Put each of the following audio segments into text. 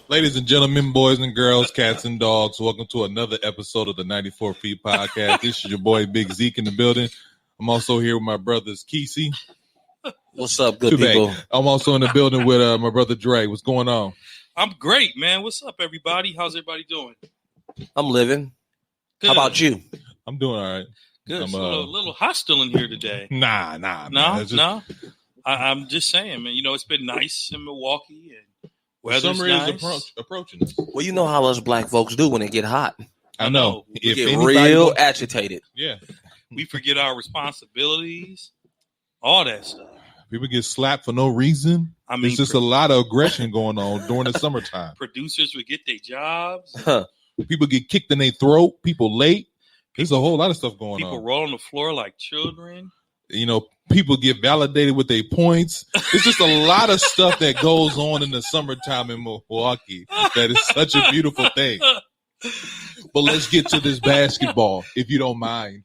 Ladies and gentlemen, boys and girls, cats and dogs, welcome to another episode of the 94 Feet Podcast. This is your boy Big Zeke in the building. I'm also here with my brothers Kesey. What's up, good people? I'm also in the building with my brother Dre. What's going on? I'm great, man. What's up, everybody? How's everybody doing? I'm living. Good. How about you? I'm doing all right. Good. It's a little hostile in here today. Nah. No. I'm just saying, man. You know, it's been nice in Milwaukee and weather's summer nice. is approaching us. Well, you know how us black folks do when it get hot. I know. We get real agitated. Yeah. We forget our responsibilities, all that stuff. People get slapped for no reason. I mean, there's just a lot of aggression going on during the summertime. Producers would get their jobs. People get kicked in their throat. People late. There's a whole lot of stuff going on. People roll on the floor like children. You know, people get validated with their points. There's just a lot of stuff that goes on in the summertime in Milwaukee that is such a beautiful thing. But let's get to this basketball, if you don't mind.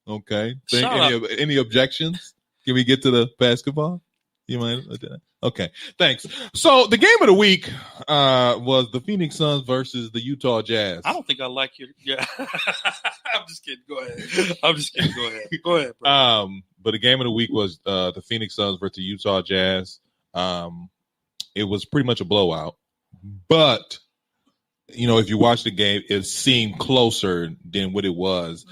Okay. Any objections? Can we get to the basketball? You mind? Okay. Thanks. So the game of the week was the Phoenix Suns versus the Utah Jazz. I don't think I like your. Yeah. I'm just kidding. Go ahead. Go ahead. Bro. But the game of the week was the Phoenix Suns versus the Utah Jazz. It was pretty much a blowout, but you know, if you watch the game, it seemed closer than what it was.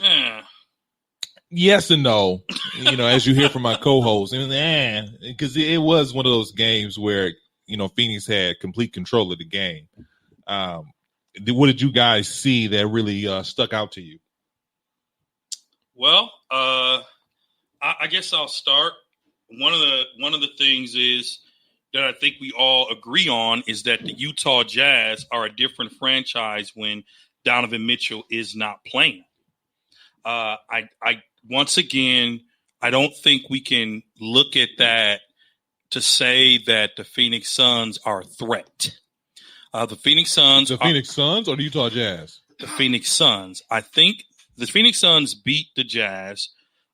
Yes and no, you know, as you hear from my co-host, because it was one of those games where, you know, Phoenix had complete control of the game. What did you guys see that really stuck out to you? Well, I guess I'll start. One of the things is that I think we all agree on is that the Utah Jazz are a different franchise when Donovan Mitchell is not playing. Once again, I don't think we can look at that to say that the Phoenix Suns are a threat. The Phoenix Suns or the Utah Jazz? The Phoenix Suns. I think the Phoenix Suns beat the Jazz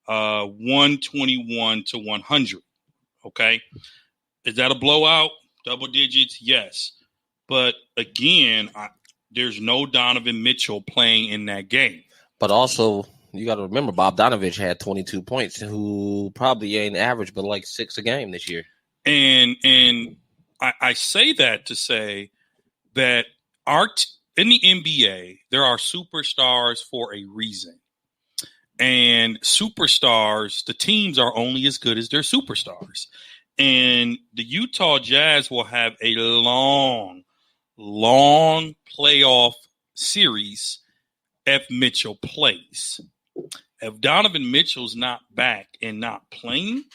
121-100. Okay. Is that a blowout? Double digits? Yes. But again, there's no Donovan Mitchell playing in that game. But also, you got to remember, Bob Donovich had 22 points, who probably ain't average, but like 6 a game this year. And I say that to say that in the NBA, there are superstars for a reason. And superstars, the teams are only as good as their superstars. And the Utah Jazz will have a long playoff series if Mitchell plays. If Donovan Mitchell's not back and not playing,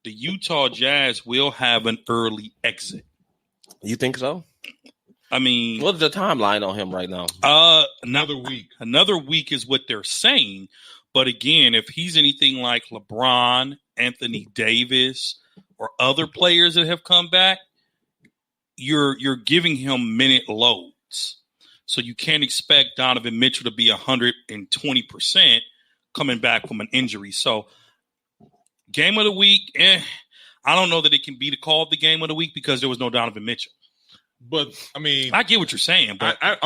the Utah Jazz will have an early exit. You think so? I mean, what's the timeline on him right now? Another week. Another week is what they're saying. But again, if he's anything like LeBron, Anthony Davis, or other players that have come back, you're giving him minute loads. So you can't expect Donovan Mitchell to be 120% coming back from an injury. So game of the week, I don't know that it can be called the game of the week because there was no Donovan Mitchell. But I mean, I get what you're saying, but I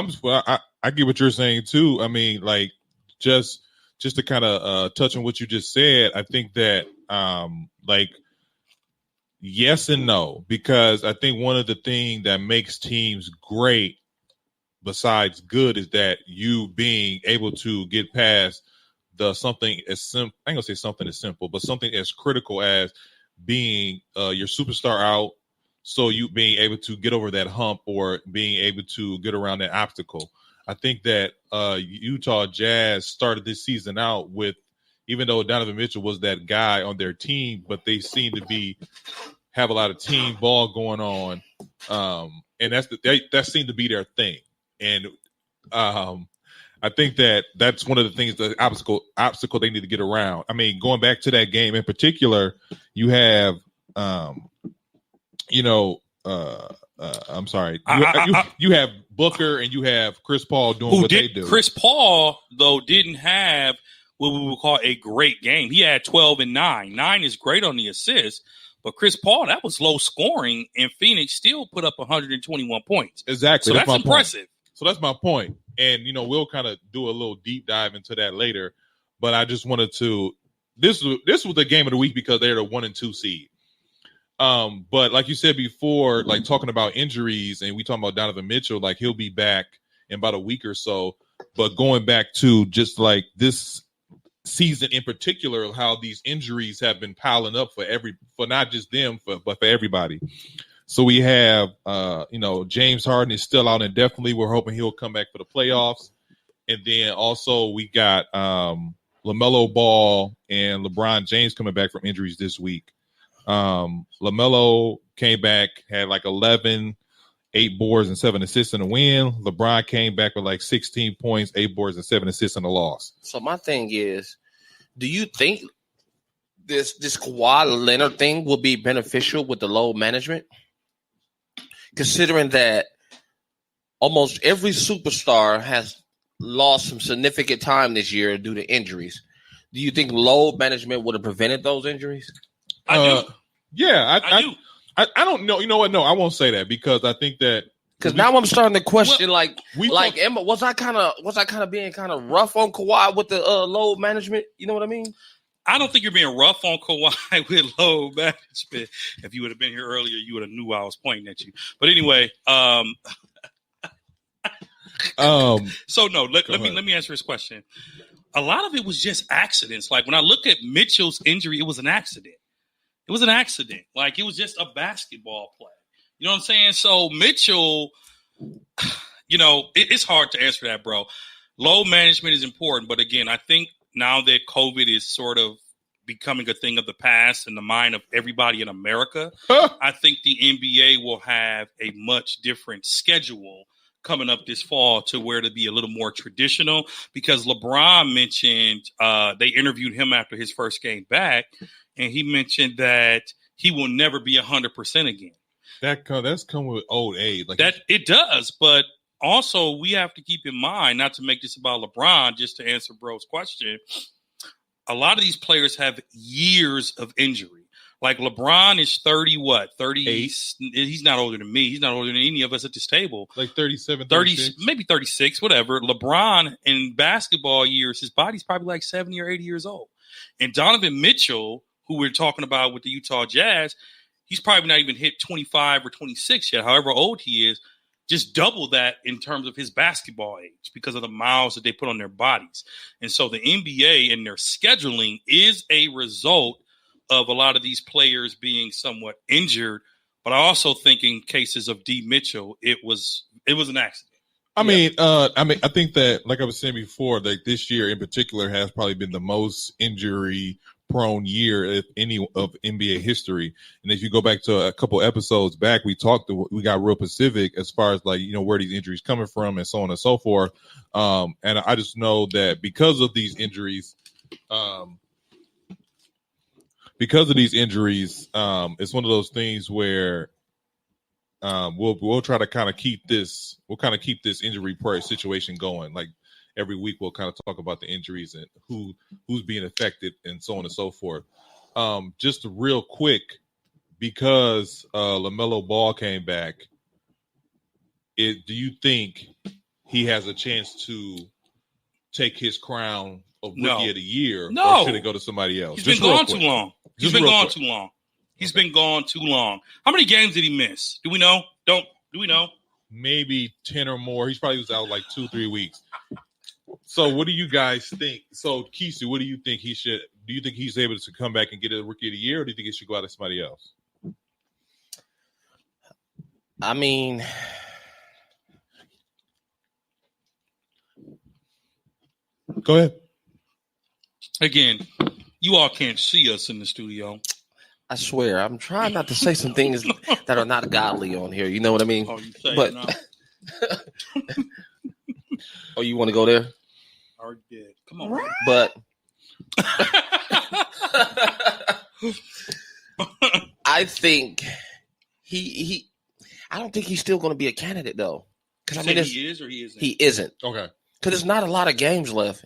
get what you're saying too. I mean, like just to kind of touch on what you just said, I think that like yes and no, because I think one of the things that makes teams great besides good is that you being able to get past something as simple. I ain't gonna say something as simple, but something as critical as being your superstar out. So you being able to get over that hump or being able to get around that obstacle. I think that Utah Jazz started this season out with, even though Donovan Mitchell was that guy on their team, but they seem to have a lot of team ball going on, and that seemed to be their thing. And I think that's one of the things, the obstacle they need to get around. I mean, going back to that game in particular, you have, I'm sorry, you have Booker and you have Chris Paul doing what they do. Chris Paul, though, didn't have what we would call a great game. He had 12 and 9. 9 is great on the assist, but Chris Paul, that was low scoring, and Phoenix still put up 121 points. Exactly. So that's impressive. Point. So that's my point. And, we'll kind of do a little deep dive into that later. But I just wanted to – this was the game of the week because they're the 1 and 2 seed. But like you said before, like talking about injuries, and we talking about Donovan Mitchell, like he'll be back in about a week or so. But going back to just like this season in particular, how these injuries have been piling up for not just them, but for everybody. So we have, James Harden is still out indefinitely. We're hoping he'll come back for the playoffs. And then also we got LaMelo Ball and LeBron James coming back from injuries this week. LaMelo came back, had like 11, 8 boards and 7 assists in a win. LeBron came back with like 16 points, 8 boards and 7 assists in a loss. So my thing is, do you think this Kawhi Leonard thing will be beneficial with the load management? Considering that almost every superstar has lost some significant time this year due to injuries. Do you think load management would have prevented those injuries? I do. Yeah, I do. I don't know. You know what? No, I won't say that because I think that now I'm starting to question, Emma, was I kind of being kind of rough on Kawhi with the load management? You know what I mean? I don't think you're being rough on Kawhi with load management. If you would have been here earlier, you would have knew I was pointing at you. But anyway, so no, let me answer his question. A lot of it was just accidents. Like when I look at Mitchell's injury, it was an accident. It was an accident. Like it was just a basketball play. You know what I'm saying? So Mitchell, it's hard to answer that, bro. Load management is important. But again, I think now that COVID is sort of becoming a thing of the past in the mind of everybody in America, I think the NBA will have a much different schedule coming up this fall to where to be a little more traditional, because LeBron mentioned they interviewed him after his first game back, and he mentioned that he will never be 100% again. That's come with old age. Like that it does, but also we have to keep in mind, not to make this about LeBron, just to answer bro's question, a lot of these players have years of injury. Like LeBron is 30, 38. He's not older than me. He's not older than any of us at this table. Like 37, 30, maybe 36, whatever. LeBron in basketball years, his body's probably like 70 or 80 years old. And Donovan Mitchell, who we're talking about with the Utah Jazz, he's probably not even hit 25 or 26 yet, however old he is. Just double that in terms of his basketball age because of the miles that they put on their bodies. And so the NBA and their scheduling is a result of a lot of these players being somewhat injured. But I also think in cases of D. Mitchell, it was an accident. I think that, like I was saying before, like this year in particular has probably been the most injury prone year if any of NBA history. And if you go back to a couple episodes back, we got real specific as far as like, where these injuries coming from and so on and so forth. And I just know that because of these injuries, it's one of those things where we'll try to kind of keep this injury situation going. Like every week we'll kind of talk about the injuries and who's being affected and so on and so forth. Just real quick, because LaMelo Ball came back, do you think he has a chance to take his crown of Rookie of the Year? No. Or should it go to somebody else? He's been gone too long. He's been gone too long. He's been gone too long. How many games did he miss? Do we know? Do we know? Maybe 10 or more. He probably was out like 2-3 weeks. So what do you guys think? So Keisha, what do you think he should? Do you think he's able to come back and get a Rookie of the Year, or do you think he should go out to somebody else? I mean, go ahead. Again, you all can't see us in the studio. I swear, I'm trying not to say some things that are not godly on here. You know what I mean? Oh, you say but, oh, you want to go there? I already did. Come on. But I think I don't think he's still going to be a candidate though. Because he is or he isn't. He isn't. Okay. Because there's not a lot of games left.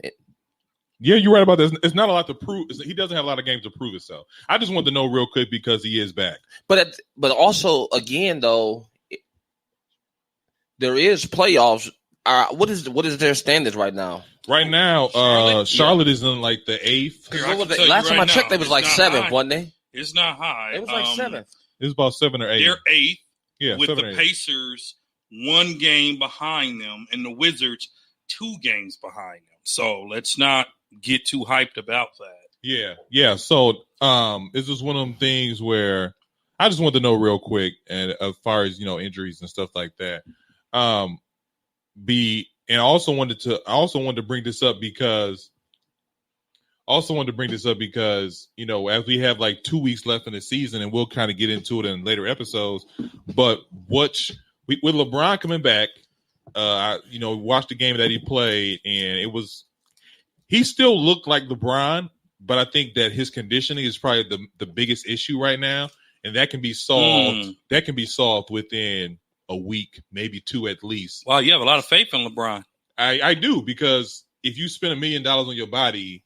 Yeah, you're right about this. It's not a lot to prove. He doesn't have a lot of games to prove himself. I just want to know real quick because he is back. But also, again, though, there is playoffs. What is their standards right now? Right now, Charlotte is in like the 8th. Last time I checked, they was like 7th, wasn't they? It's not high. It was like 7th. It was about 7 or 8. They're 8th. Yeah, with the Pacers 1 game behind them, and the Wizards 2 games behind them. So let's not get too hyped about that. Yeah. So it's just one of them things where I just want to know real quick, and as far as injuries and stuff like that. I also wanted to bring this up because as we have like 2 weeks left in the season, and we'll kind of get into it in later episodes. But with LeBron coming back, watched the game that he played, and he still looked like LeBron, but I think that his conditioning is probably the biggest issue right now, and that can be solved. That can be solved within a week, maybe 2 at least. Wow, you have a lot of faith in LeBron. I do, because if you spend $1 million on your body,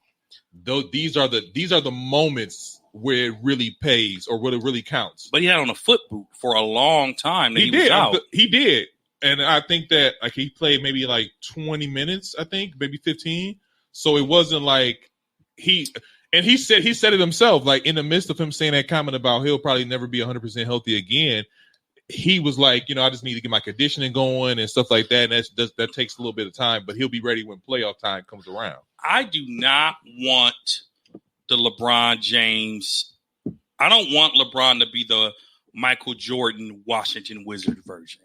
these are the moments where it really pays or where it really counts. But he had on a foot boot for a long time. He did. Was out. He did, and I think that he played maybe like 20 minutes. I think maybe 15. So it wasn't like he said it himself. Like in the midst of him saying that comment about he'll probably never be 100% healthy again, he was like, I just need to get my conditioning going and stuff like that. And that takes a little bit of time, but he'll be ready when playoff time comes around. I do not want the LeBron James. I don't want LeBron to be the Michael Jordan Washington Wizard version.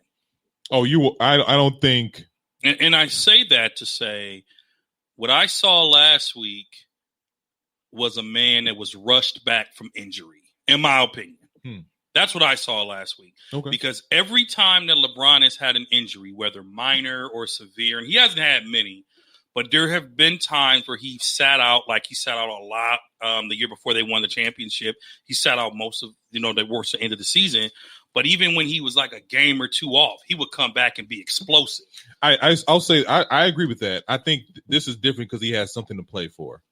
Oh, I don't think. And I say that to say what I saw last week was a man that was rushed back from injury, in my opinion. That's what I saw last week. Okay. Because every time that LeBron has had an injury, whether minor or severe, and he hasn't had many, but there have been times where he sat out, like he sat out a lot the year before they won the championship. He sat out most of, the worst end of the season. But even when he was like a game or 2 off, he would come back and be explosive. I'll say I agree with that. I think this is different because he has something to play for.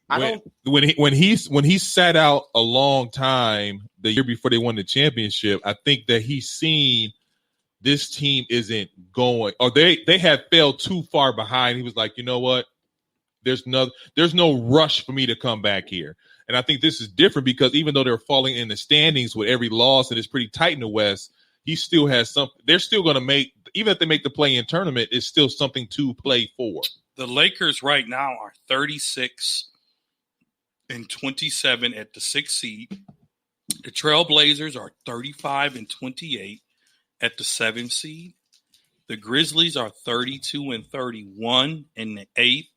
When he sat out a long time the year before they won the championship, I think that he's seen this team isn't going, or they had failed too far behind. He was like, you know what? There's no rush for me to come back here. And I think this is different because even though they're falling in the standings with every loss and it's pretty tight in the West, he still has something. They're still going to make, even if they make the play-in tournament, it's still something to play for. The Lakers right now are 36 and 27 at the 6th seed. The Trailblazers are 35 and 28 at the 7th seed. The Grizzlies are 32 and 31 in the 8th.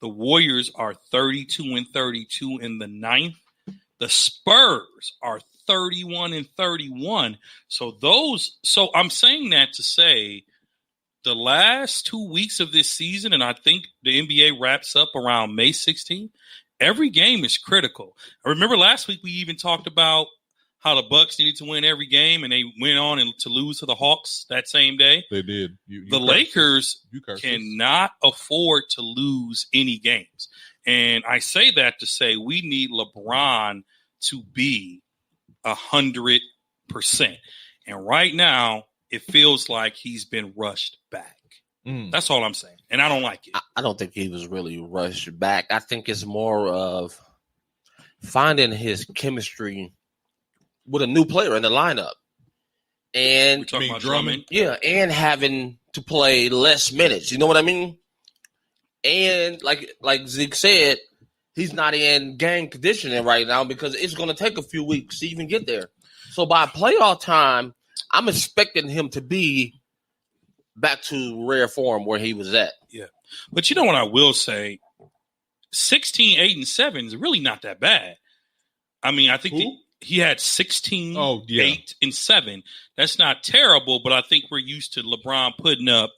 The Warriors are 32 and 32 in the 9th. The Spurs are 31 and 31. So I'm saying that to say the last 2 weeks of this season, and I think the NBA wraps up around May 16th, every game is critical. I remember last week we even talked about how the Bucks needed to win every game, and they went on to lose to the Hawks that same day. They did. The Lakers cannot afford to lose any games. And I say that to say we need LeBron to be 100%. And right now, it feels like he's been rushed back. That's all I'm saying. And I don't like it. I don't think he was really rushed back. I think it's more of finding his chemistry with a new player in the lineup. And we're talking about Drummond? Yeah, and having to play less minutes. You know what I mean? And like Zeke said, he's not in game conditioning right now because it's going to take a few weeks to even get there. So by playoff time, I'm expecting him to be back to rare form where he was at. Yeah. But you know what I will say? 16, 8, and 7 is really not that bad. I mean, I think he had 16, 8, and 7. That's not terrible, but I think we're used to LeBron putting up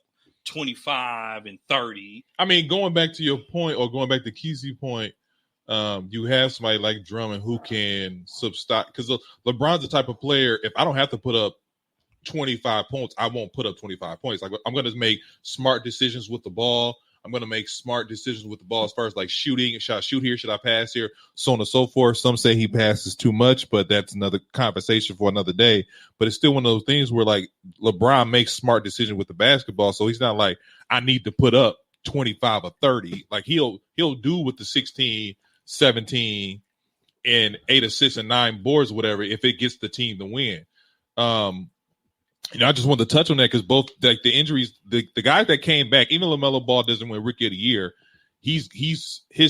25 and 30. I mean, going back to your point, or going back to Kesey's point, you have somebody like Drummond who can substock, because LeBron's the type of player, if I don't have to put up 25 points, I won't put up 25 points. Like, I'm going to make smart decisions with the ball. I'm going to make smart decisions with the ball as far as like shooting. Should I shoot here? Should I pass here? So on and so forth. Some say he passes too much, but that's another conversation for another day. But it's still one of those things where like LeBron makes smart decisions with the basketball. So he's not like, I need to put up 25 or 30. Like he'll do with the 16, 17, and 8 assists and 9 boards, whatever, if it gets the team to win. I just wanted to touch on that because both like the injuries, the guys that came back, even LaMelo Ball doesn't win Rookie of the Year. His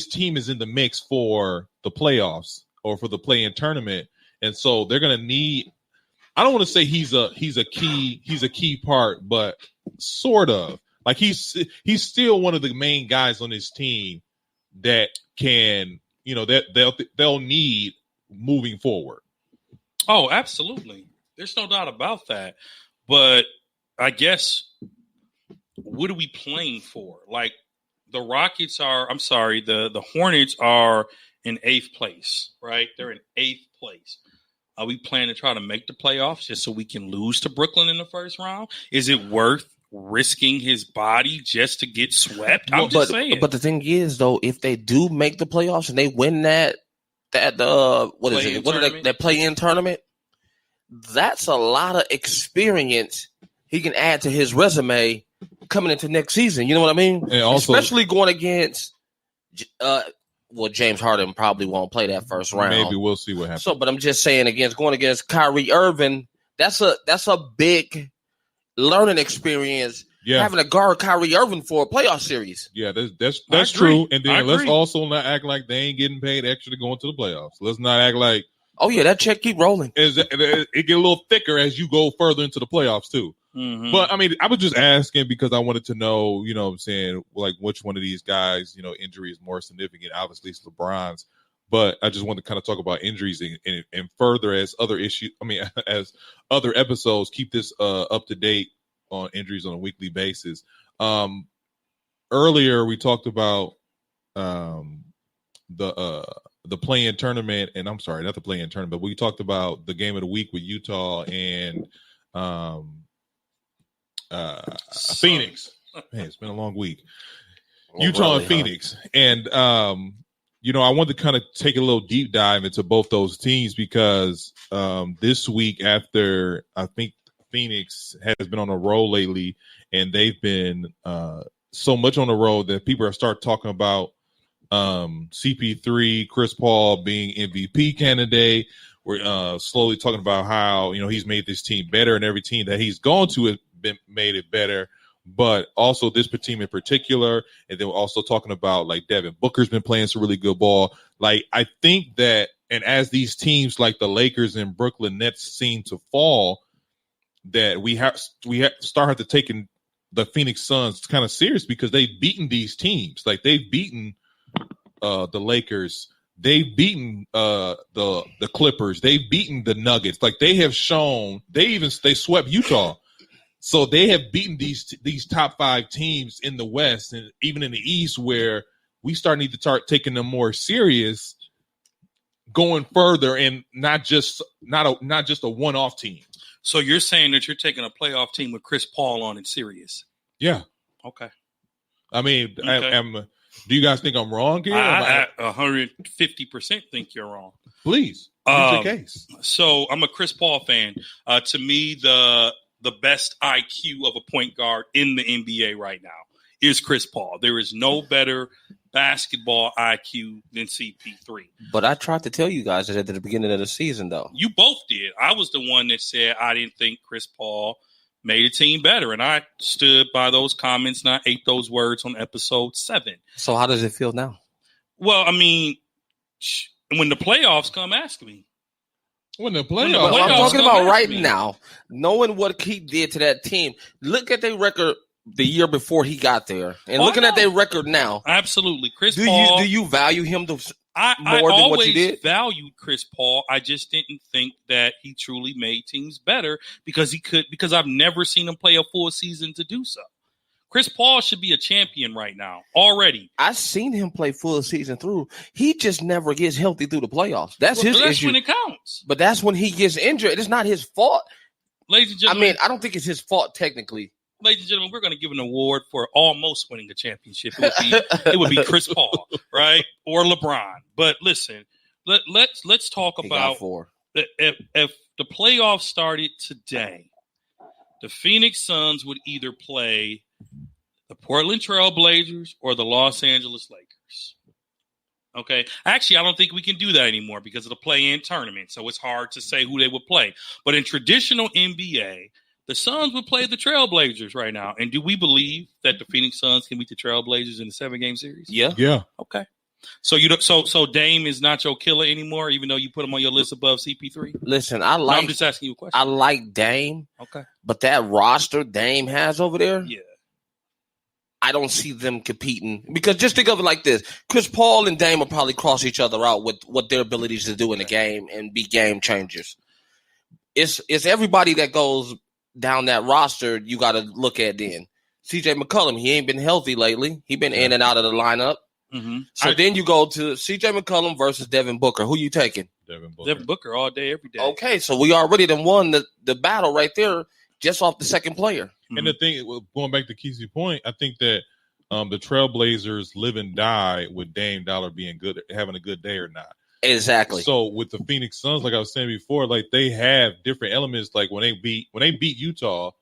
team is in the mix for the playoffs or for the play-in tournament, and so they're gonna need. I don't want to say he's a key part, but sort of like he's still one of the main guys on his team that can that they'll need moving forward. Oh, absolutely. There's no doubt about that. But I guess, what are we playing for? Like the Hornets are in 8th place, right? They're in 8th place. Are we planning to try to make the playoffs just so we can lose to Brooklyn in the first round? Is it worth risking his body just to get swept? I'm just saying. But the thing is, though, if they do make the playoffs and they win that play-in tournament, that's a lot of experience he can add to his resume coming into next season. You know what I mean? And also, especially going against, James Harden probably won't play that first round. Maybe we'll see what happens. So, but I'm just saying, going against Kyrie Irving, that's a big learning experience. Yeah. Having to guard Kyrie Irving for a playoff series. Yeah, that's true. And then let's also not act like they ain't getting paid extra to go into the playoffs. Let's not act like, oh yeah, that check keep rolling. It get a little thicker as you go further into the playoffs too. Mm-hmm. But I mean, I was just asking because I wanted to know, what I'm saying, like which one of these guys, injury is more significant. Obviously, it's LeBron's. But I just want to kind of talk about injuries and further as other issues. I mean, as other episodes, keep this up to date on injuries on a weekly basis. Earlier we talked about the play-in tournament, and I'm sorry, not the play-in tournament, but we talked about the game of the week with Utah and Phoenix. Man, it's been a long week. Utah and Phoenix. And I wanted to kind of take a little deep dive into both those teams because this week, after I think Phoenix has been on a roll lately, and they've been so much on the road that people are start talking about CP3, Chris Paul being MVP candidate. We're slowly talking about how he's made this team better, and every team that he's gone to has made it better. But also this team in particular, and then we're also talking about like Devin Booker's been playing some really good ball. Like I think that, and as these teams like the Lakers and Brooklyn Nets seem to fall, that we have start to taking the Phoenix Suns kind of serious because they've beaten these teams. Like they've beaten the Lakers, they've beaten the Clippers, they've beaten the Nuggets. Like they have shown they swept Utah. So they have beaten these top 5 teams in the West and even in the East, where we need to start taking them more serious, going further, and not just a one-off team. So you're saying that you're taking a playoff team with Chris Paul on it serious? Yeah. Okay. I mean, okay. Do you guys think I'm wrong here? I 150% think you're wrong. Please, your case. So I'm a Chris Paul fan. To me, the best IQ of a point guard in the NBA right now is Chris Paul. There is no better basketball IQ than CP3. But I tried to tell you guys that at the beginning of the season, though. You both did. I was the one that said I didn't think Chris Paul made a team better, and I stood by those comments and I ate those words on episode 7. So how does it feel now? Well, I mean, when the playoffs come, ask me. When the playoffs, I'm talking about right now, knowing what he did to that team. Look at their record the year before he got there, and looking at their record now. Absolutely, Chris Paul. Do you value him more than what you did? I valued Chris Paul. I just didn't think that he truly made teams better because I've never seen him play a full season to do so. Chris Paul should be a champion right now already. I've seen him play full season through. He just never gets healthy through the playoffs. That's his issue. When it counts. But that's when he gets injured. It's not his fault. Ladies and gentlemen. I mean, I don't think it's his fault technically. ladies and gentlemen, we're going to give an award for almost winning a championship. It would be Chris Paul, right, or LeBron. But listen, let's talk about if the playoffs started today, the Phoenix Suns would either play the Portland Trail Blazers or the Los Angeles Lakers. Okay. Actually, I don't think we can do that anymore because of the play-in tournament. So it's hard to say who they would play. But in traditional NBA, the Suns would play the Trail Blazers right now. And do we believe that the Phoenix Suns can beat the Trail Blazers in a 7-game series? Yeah. Okay. So so Dame is not your killer anymore, even though you put him on your list above CP3? Listen, I'm just asking you a question. I like Dame. Okay. But that roster Dame has over there, yeah, I don't see them competing. Because just think of it like this. Chris Paul and Dame will probably cross each other out with what their abilities to do in the game and be game changers. It's everybody that goes down that roster you got to look at then. CJ McCollum, he ain't been healthy lately. He been in and out of the lineup. Mm-hmm. So then you go to CJ McCollum versus Devin Booker. Who you taking? Devin Booker all day, every day. Okay, so we already done won the battle right there just off the second player. Mm-hmm. And the thing, going back to Kesey's point, I think that the Trailblazers live and die with Dame Dollar being good, having a good day or not. Exactly. So with the Phoenix Suns, like I was saying before, like they have different elements. Like when they beat Utah,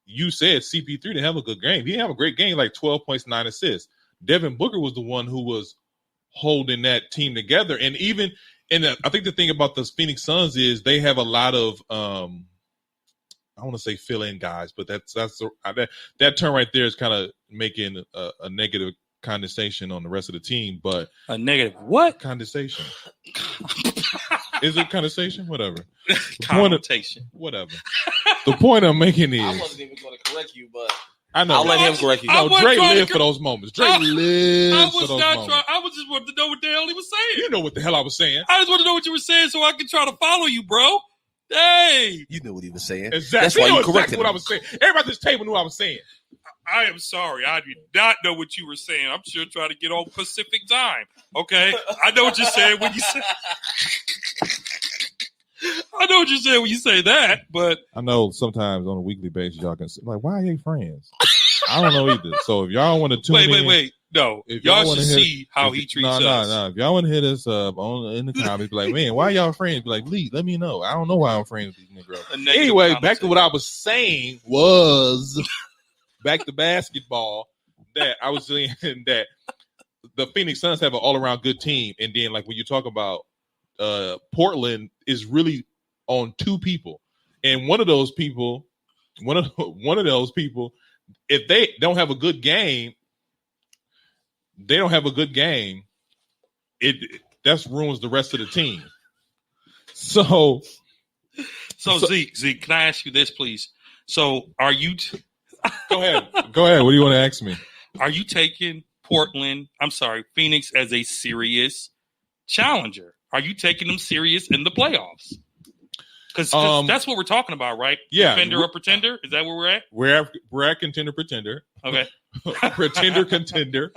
you said CP3 didn't have a good game. He didn't have a great game, like 12 points, 9 assists. Devin Booker was the one who was holding that team together. And even I think the thing about the Phoenix Suns is they have a lot of I want to say fill-in guys, but that term right there is kind of making a negative condensation on the rest of the team. But a negative what? Condensation. Is it condensation? Whatever. Connotation. Whatever. The point I'm making is I wasn't even going to correct you, but I know. I'll let him correct you. No, Dre lived for those moments. Dre lived for those moments. I was just wanting to know what the hell he was saying. You know what the hell I was saying. I just want to know what you were saying so I can try to follow you, bro. Hey. You knew what he was saying. Exactly. That's why you corrected what I was saying. Everybody at this table knew what I was saying. I am sorry. I did not know what you were saying. I'm sure trying to get on Pacific time. Okay? I know what you're saying when you say I know what you're saying when you say that, but I know sometimes on a weekly basis y'all can say, like, why are they friends? I don't know either. So if y'all want to tune in. Wait. No. If y'all should see how he treats us. No. If y'all want to hit us up in the comments, be like, man, why y'all friends? Be like, Lee, let me know. I don't know why I'm friends with these niggas. Anyway, back to what I was saying was back to basketball, that I was saying that the Phoenix Suns have an all-around good team. And then, like, when you talk about Portland is really on two people. And one of those people, if they don't have a good game, that ruins the rest of the team. So Zeke, can I ask you this, please? So are you Go ahead. What do you want to ask me? Are you taking Phoenix as a serious challenger? Are you taking them serious in the playoffs? Because that's what we're talking about, right? Yeah. Defender or pretender? Is that where we're at? We're at contender, pretender. Okay. Pretender, contender.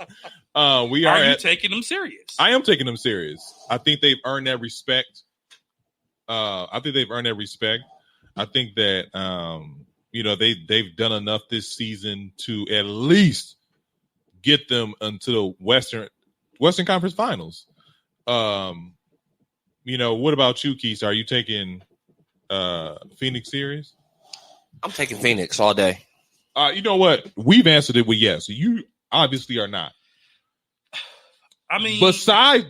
Are you taking them serious? I am taking them serious. I think they've earned that respect. I think that they've done enough this season to at least get them into the Western Conference Finals. What about you, Keith? Are you taking Phoenix serious? I'm taking Phoenix all day. You know what? We've answered it with yes. You obviously are not. I mean, besides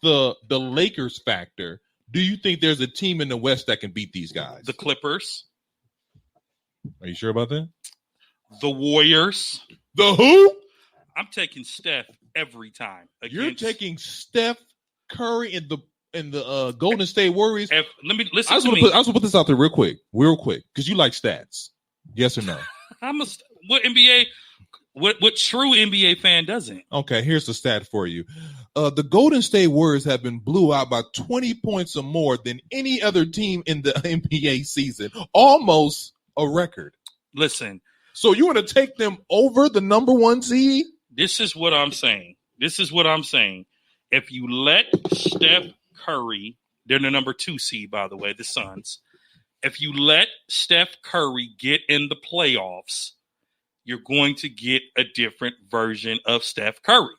the Lakers factor, do you think there's a team in the West that can beat these guys? The Clippers. Are you sure about that? The Warriors. The who? I'm taking Steph every time. You're taking Steph Curry in the Golden State Warriors. Let me listen. I just want to put this out there real quick, because you like stats. Yes or no? What true NBA fan doesn't? Okay, here's the stat for you. The Golden State Warriors have been blew out by 20 points or more than any other team in the NBA season. Almost a record. Listen. So you want to take them over the number one seed? This is what I'm saying. If you let Steph Curry, they're the number 2 seed, by the way, the Suns. if you let Steph Curry get in the playoffs, you're going to get a different version of Steph Curry.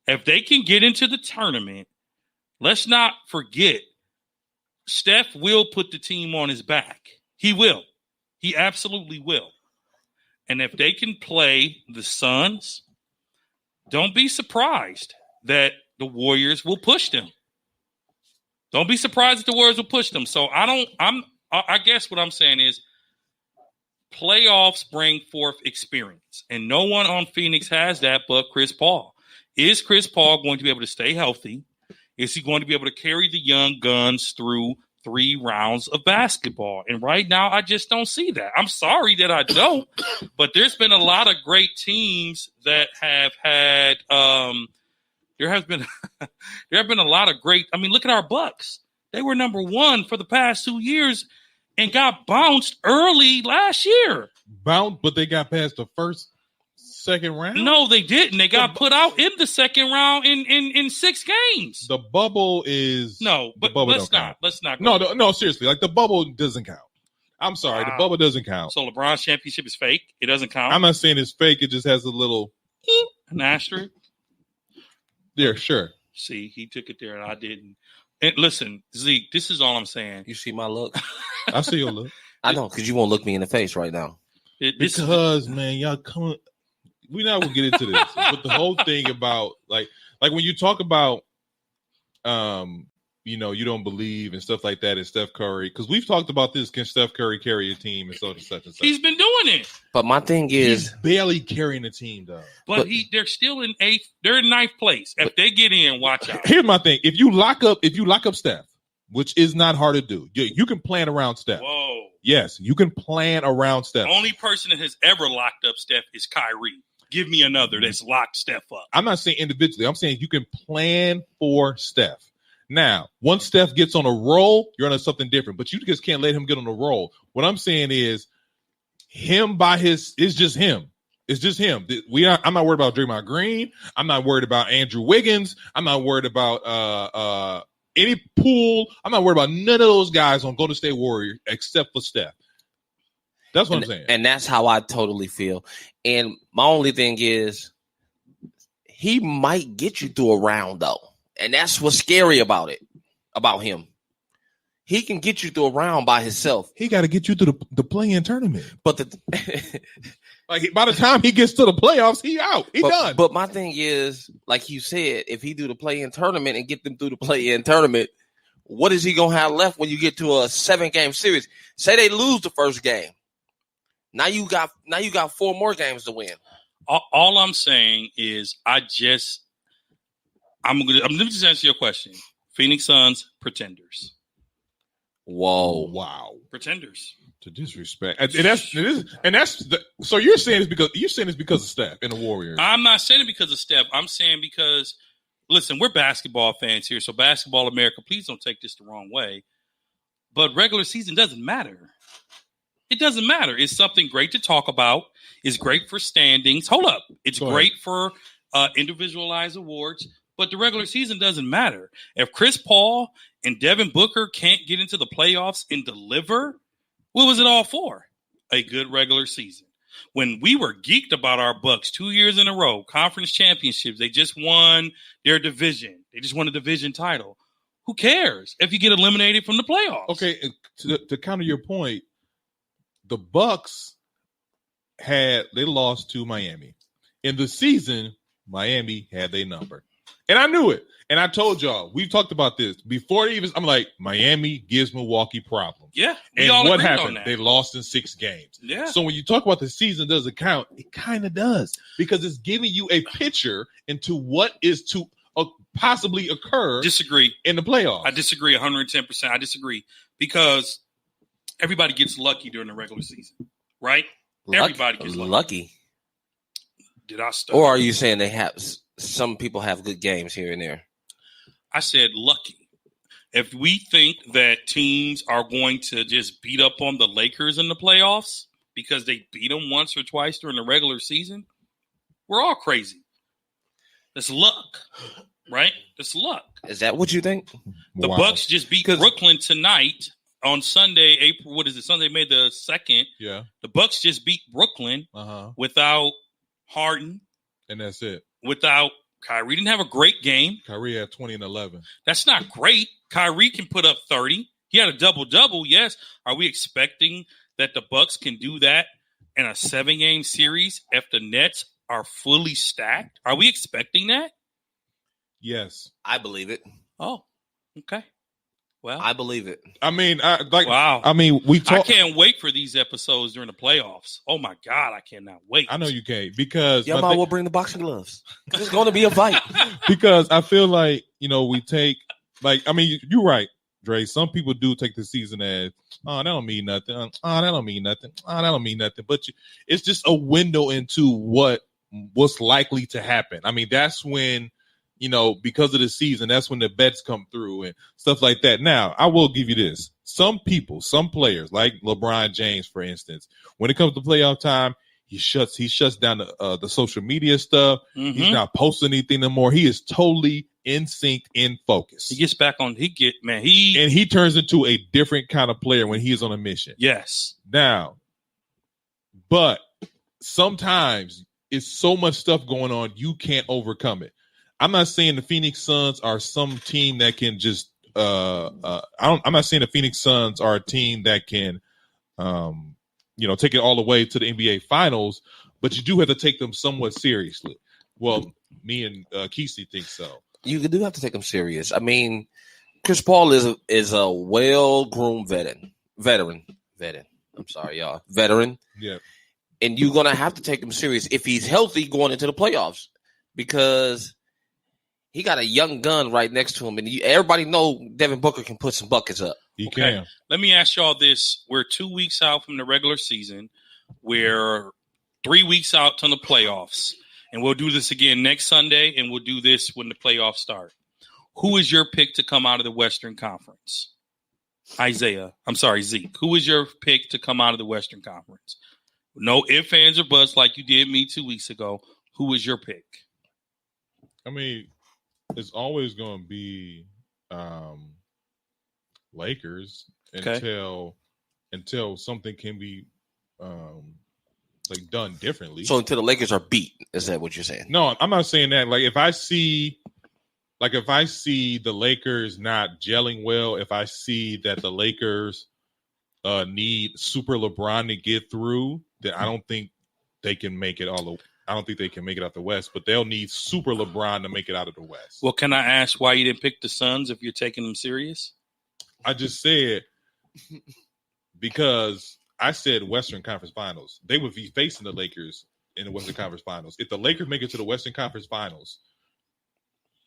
If they can get into the tournament, let's not forget, Steph will put the team on his back. He will. He absolutely will. And if they can play the Suns, don't be surprised that the Warriors will push them. Don't be surprised that the Warriors will push them. So I guess what I'm saying is playoffs bring forth experience. And no one on Phoenix has that but Chris Paul. Is Chris Paul going to be able to stay healthy? Is he going to be able to carry the young guns through 3 rounds of basketball? And right now, I just don't see that. I'm sorry that I don't, but there's been a lot of great teams that have had there have been a lot of great. I mean, look at our Bucks. They were number 1 for the past 2 years and got bounced early last year. Bounced, but they got past the second round? No, they didn't. They got put out in the second round in 6 games. The bubble is let's not. No, seriously. Like the bubble doesn't count. I'm sorry, the bubble doesn't count. So LeBron's championship is fake. It doesn't count. I'm not saying it's fake. It just has a little an asterisk. Yeah, sure. See, he took it there and I didn't. And listen, Zeke, this is all I'm saying. You see my look? I see your look. I know, because you won't look me in the face right now. Man, y'all coming. We're not gonna get into this, but the whole thing about like when you talk about, you don't believe and stuff like that, and Steph Curry, because we've talked about this. Can Steph Curry carry a team and such and such and such? He's been doing it, but my thing is, he's barely carrying a team, though. But they're still in 8th. They're in 9th place. If they get in, watch out. Here's my thing: if you lock up Steph, which is not hard to do, you can plan around Steph. Whoa. Yes, you can plan around Steph. The only person that has ever locked up Steph is Kyrie. Give me another that's locked Steph up. I'm not saying individually. I'm saying you can plan for Steph. Now, once Steph gets on a roll, you're on something different. But you just can't let him get on a roll. What I'm saying is it's just him. It's just him. I'm not worried about Draymond Green. I'm not worried about Andrew Wiggins. I'm not worried about any Poole. I'm not worried about none of those guys on Golden State Warriors except for Steph. That's what I'm saying. And that's how I totally feel. And my only thing is he might get you through a round, though. And that's what's scary about him. He can get you through a round by himself. He got to get you through the play-in tournament. But like by the time he gets to the playoffs, he out. He done. But my thing is, like you said, if he do the play-in tournament and get them through the play-in tournament, what is he gonna have left when you get to a 7-game series? Say they lose the first game. Now you got 4 more games to win. All I'm saying is let me just answer your question. Phoenix Suns, pretenders. Whoa. Wow. Pretenders. To disrespect. So you're saying it's because of Steph and the Warriors. I'm not saying it because of Steph. I'm saying because, listen, we're basketball fans here. So Basketball America, please don't take this the wrong way. But regular season doesn't matter. It doesn't matter. It's something great to talk about. It's great for standings. Hold up. It's great for individualized awards. But the regular season doesn't matter. If Chris Paul and Devin Booker can't get into the playoffs and deliver, what was it all for? A good regular season. When we were geeked about our Bucks 2 years in a row, conference championships, they just won their division. They just won a division title. Who cares if you get eliminated from the playoffs? Okay, to counter your point, the Bucks they lost to Miami. In the season, Miami had their number. And I knew it. And I told y'all, we've talked about this before I'm like, Miami gives Milwaukee problems. Yeah. And what happened? They lost in 6 games. Yeah. So when you talk about the season doesn't count, it kind of does, because it's giving you a picture into what is to possibly occur. Disagree. In the playoffs. I disagree 110%. I disagree because everybody gets lucky during the regular season, right? Everybody gets lucky. Did I start? Or are you saying some people have good games here and there? I said lucky. If we think that teams are going to just beat up on the Lakers in the playoffs because they beat them once or twice during the regular season, we're all crazy. That's luck, right? That's luck. Is that what you think? The Bucks just beat Brooklyn tonight on Sunday, April, what is it? Sunday, May the 2nd. Yeah. The Bucks just beat Brooklyn without Harden. And that's it. Without Kyrie. Didn't have a great game. Kyrie had 20 and 11. That's not great. Kyrie can put up 30. He had a double-double, yes. Are we expecting that the Bucks can do that in a 7-game series if the Nets are fully stacked? Are we expecting that? Yes. I believe it. Oh, okay. Well, I believe it. I mean, wow. I mean, I can't wait for these episodes during the playoffs. Oh my God, I cannot wait. I know you can't because y'all might well bring the boxing gloves. It's going to be a fight. Because I feel like we take I mean, you're right, Dre. Some people do take the season as that don't mean nothing. That don't mean nothing. That don't mean nothing. But it's just a window into what's likely to happen. I mean, that's when. Because of the season, that's when the bets come through and stuff like that. Now, I will give you this. Some players, like LeBron James, for instance, when it comes to playoff time, he shuts down the social media stuff. Mm-hmm. He's not posting anything anymore. He is totally in sync, in focus. He gets back on. And he turns into a different kind of player when he is on a mission. Yes. Now, but sometimes it's so much stuff going on, you can't overcome it. I'm not saying the Phoenix Suns are some team that can just. I'm not saying the Phoenix Suns are a team that can, take it all the way to the NBA Finals, but you do have to take them somewhat seriously. Well, me and Kesey think so. You do have to take them serious. I mean, Chris Paul is a well-groomed veteran. I'm sorry, y'all, veteran. Yeah, and you're gonna have to take him serious if he's healthy going into the playoffs because. He got a young gun right next to him, and everybody know Devin Booker can put some buckets up. He can. Let me ask y'all this. We're 2 weeks out from the regular season. We're 3 weeks out from the playoffs. And we'll do this again next Sunday, and we'll do this when the playoffs start. Who is your pick to come out of the Western Conference? Zeke. Who is your pick to come out of the Western Conference? No ifs, ands, or buts like you did me 2 weeks ago. Who is your pick? I mean, it's always going to be Lakers until something can be done differently. So until the Lakers are beat, is that what you're saying? No, I'm not saying that. If I see the Lakers not gelling well, if I see that the Lakers need Super LeBron to get through, then I don't think they can make it all. I don't think they can make it out the West, but they'll need Super LeBron to make it out of the West. Well, can I ask why you didn't pick the Suns if you're taking them serious? I just said because I said Western Conference Finals. They would be facing the Lakers in the Western Conference Finals. If the Lakers make it to the Western Conference Finals,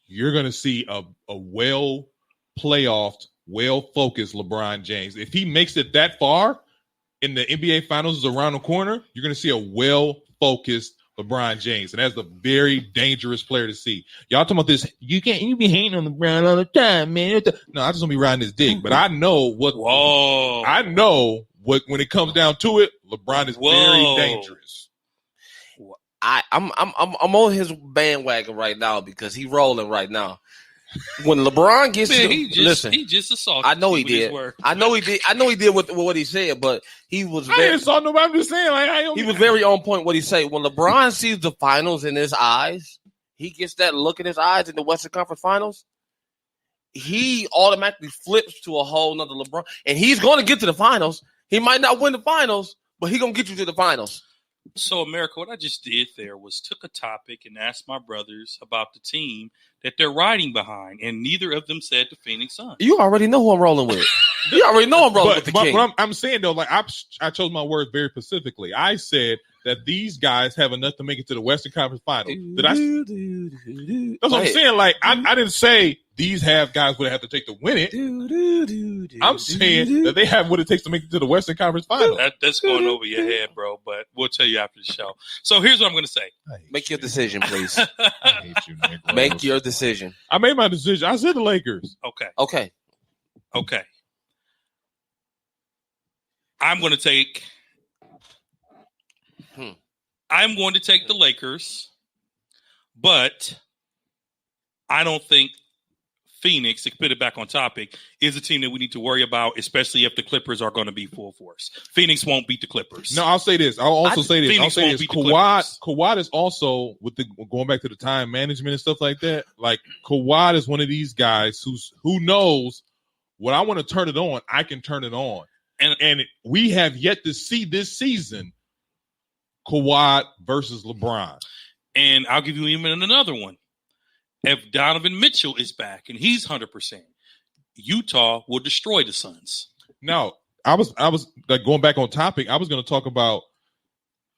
you're going to see a well-playoffed, well-focused LeBron James. If he makes it that far in the NBA Finals is around the corner, you're going to see a well-focused LeBron James, and that's a very dangerous player to see. Y'all talking about this? You be hating on LeBron all the time, man. No, I just don't be riding his dick, but I know what. Whoa! I know what when it comes down to it, LeBron is very dangerous. I'm on his bandwagon right now because he's rolling right now. When LeBron gets he just assaulted. I know he did. I know he did with what he said, but he was. I didn't assault nobody. I'm just saying, he was very on point. What he said when LeBron sees the finals in his eyes, he gets that look in his eyes in the Western Conference Finals. He automatically flips to a whole nother LeBron, and he's going to get to the finals. He might not win the finals, but he's going to get you to the finals. So, America, what I just did there was took a topic and asked my brothers about the team that they're riding behind, and neither of them said the Phoenix Suns. You already know who I'm rolling with. You already know I'm rolling with the King. But I'm saying, though, I chose my words very specifically. I said that these guys have enough to make it to the Western Conference Finals. That's what I'm saying. I didn't say these guys would have to take to win it. I'm saying that they have what it takes to make it to the Western Conference Finals. That's going over your head, bro, but we'll tell you after the show. So here's what I'm going to say. Make your decision, please. I hate you, Nick. Make your decision. I made my decision. I said the Lakers. Okay. I'm going to take the Lakers, but I don't think Phoenix, to put it back on topic, is a team that we need to worry about, especially if the Clippers are going to be full force. Phoenix won't beat the Clippers. No, I'll say this. I'll also say this. Phoenix I'll say won't this. beat the Clippers. Kawhi is also going back to the time management and stuff like that. Like Kawhi is one of these guys who knows when I want to turn it on, I can turn it on. And we have yet to see this season Kawhi versus LeBron. And I'll give you even another one. If Donovan Mitchell is back and he's 100%, Utah will destroy the Suns. No, I was like going back on topic. I was going to talk about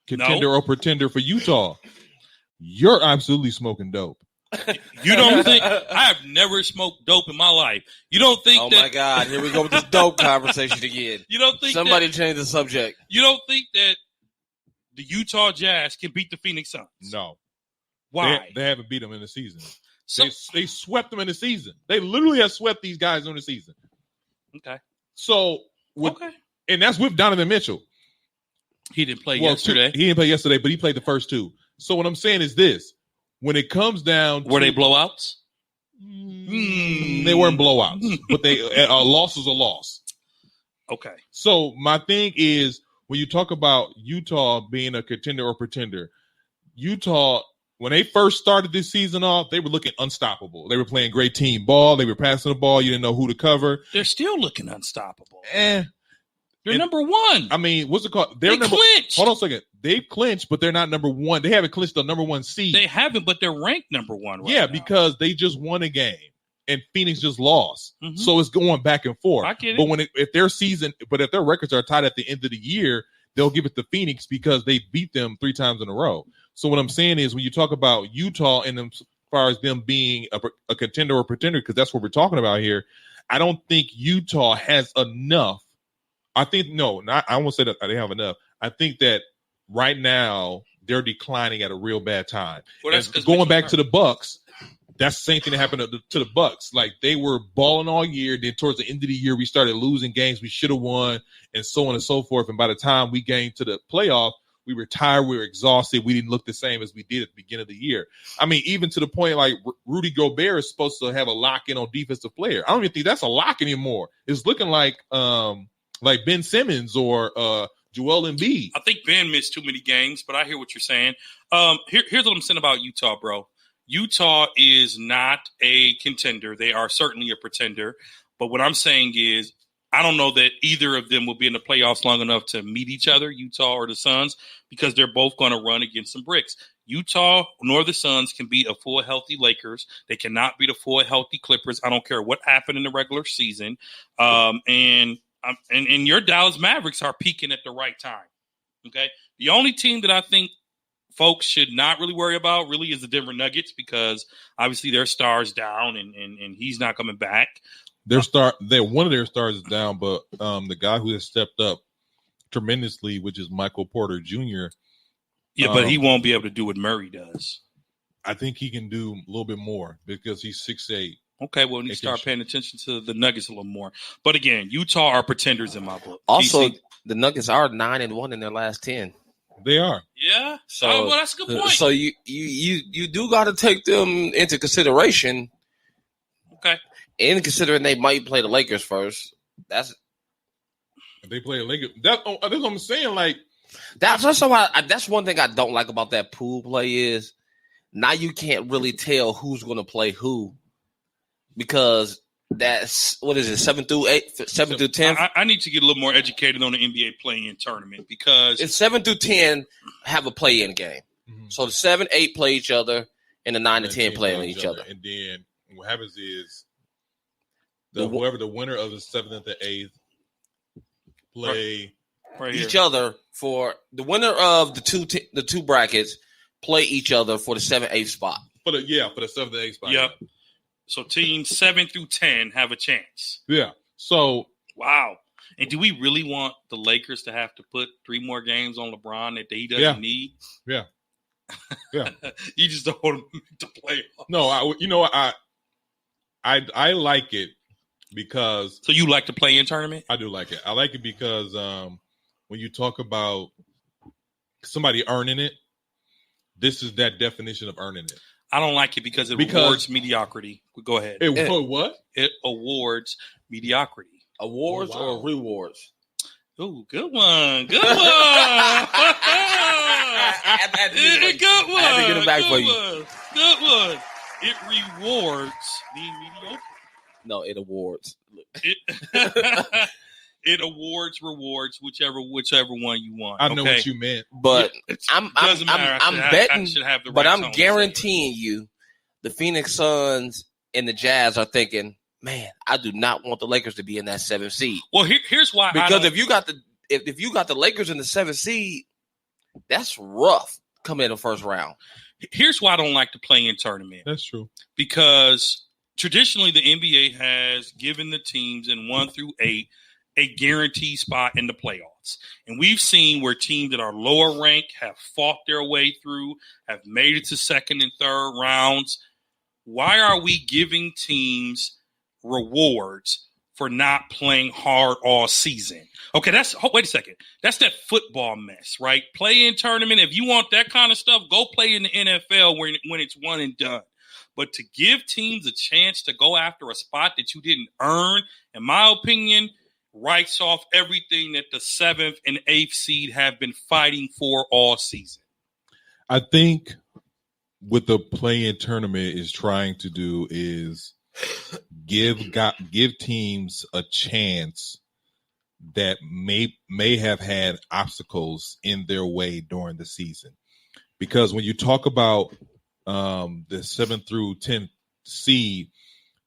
contender or pretender for Utah. You're absolutely smoking dope. You don't think I have never smoked dope in my life? You don't think? Oh my God! Here we go with this dope conversation again. You don't think somebody change the subject? You don't think that the Utah Jazz can beat the Phoenix Suns? No. Why? They haven't beat them in the season. So, they swept them in the season. They literally have swept these guys in the season. Okay. So and that's with Donovan Mitchell. He didn't play yesterday. He didn't play yesterday, but he played the first two. So what I'm saying is this. When it comes down were they blowouts? They weren't blowouts, but a loss is a loss. Okay. So my thing is when you talk about Utah being a contender or pretender, Utah, when they first started this season off, they were looking unstoppable. They were playing great team ball. They were passing the ball. You didn't know who to cover. They're still looking unstoppable. They're number one. I mean, what's it called? They clinched. Hold on a second. They've clinched, but they're not number one. They haven't clinched the number one seed. They haven't, but they're ranked number one right now. Because they just won a game and Phoenix just lost. Mm-hmm. So it's going back and forth. I get it. But if their records are tied at the end of the year, they'll give it to Phoenix because they beat them 3 times in a row. So what I'm saying is when you talk about Utah and as far as them being a contender or pretender, because that's what we're talking about here, I don't think Utah has enough. I won't say that they have enough. I think that right now they're declining at a real bad time. Well, that's going back to the Bucks, that's the same thing that happened to the Bucks. Like they were balling all year. Then towards the end of the year, we started losing games we should have won, and so on and so forth. And by the time we came to the playoff, we were tired. We were exhausted. We didn't look the same as we did at the beginning of the year. I mean, even to the point like Rudy Gobert is supposed to have a lock-in on defensive player. I don't even think that's a lock anymore. It's looking like Ben Simmons or Joel Embiid. I think Ben missed too many games, but I hear what you're saying. Here's what I'm saying about Utah, bro. Utah is not a contender. They are certainly a pretender. But what I'm saying is I don't know that either of them will be in the playoffs long enough to meet each other, Utah or the Suns, because they're both going to run against some bricks. Utah nor the Suns can beat a full healthy Lakers. They cannot beat a full healthy Clippers. I don't care what happened in the regular season. And your Dallas Mavericks are peaking at the right time. Okay. The only team that I think folks should not really worry about really is the Denver Nuggets because obviously their star's down and he's not coming back. One of their stars is down, but the guy who has stepped up tremendously, which is Michael Porter Jr. Yeah, but he won't be able to do what Murray does. I think he can do a little bit more because he's 6'8". Okay, well, you start paying attention to the Nuggets a little more. But again, Utah are pretenders in my book. Also, the Nuggets are 9-1 in their last 10. They are. Yeah. So that's a good point. So you do got to take them into consideration. Okay. And considering they might play the Lakers first, if they play the Lakers. That's what I'm saying. Like that's one thing I don't like about that pool play is now you can't really tell who's going to play who because that's 7 through 10. I need to get a little more educated on the NBA play-in tournament because it's 7 through 10 have a play-in game. Mm-hmm. So the 7, 8 play each other, and the 9 and 10 play each other. And then what happens is whoever the winner of the 7th and the 8th play each other for the winner of the two brackets play each other for the 7, 8 spot. For the 7th and 8th spot. Yep. So teams 7 through 10 have a chance. Yeah. So wow. And do we really want the Lakers to have to put 3 more games on LeBron that he doesn't need? Yeah. Yeah. You just don't want him to play. No, I like it because. So you like the play-in tournament? I do like it. I like it because when you talk about somebody earning it, this is that definition of earning it. I don't like it because it awards mediocrity. Go ahead. What? It awards mediocrity. Awards or rewards? Ooh, good one. Good one. I had to get it back for you. Good one. It rewards being mediocre. No, it awards. It rewards whichever one you want. I know what you meant, but I'm betting. I should have the right but I'm tone guaranteeing you, the Phoenix Suns and the Jazz are thinking, man, I do not want the Lakers to be in that 7th seed. Well, here's why. Because if you got the Lakers in the 7th seed, that's rough coming in the first round. Here's why I don't like the play-in tournament. That's true. Because traditionally the NBA has given the teams in 1 through 8 a guaranteed spot in the playoffs. And we've seen where teams that are lower ranked have fought their way through, have made it to second and third rounds. Why are we giving teams rewards for not playing hard all season? Okay, wait a second. That's that football mess, right? Play-in tournament. If you want that kind of stuff, go play in the NFL when it's one and done. But to give teams a chance to go after a spot that you didn't earn, in my opinion, writes off everything that the 7th and 8th seed have been fighting for all season. I think what the play-in tournament is trying to do is give teams a chance that may have had obstacles in their way during the season. Because when you talk about the 7th through 10th seed,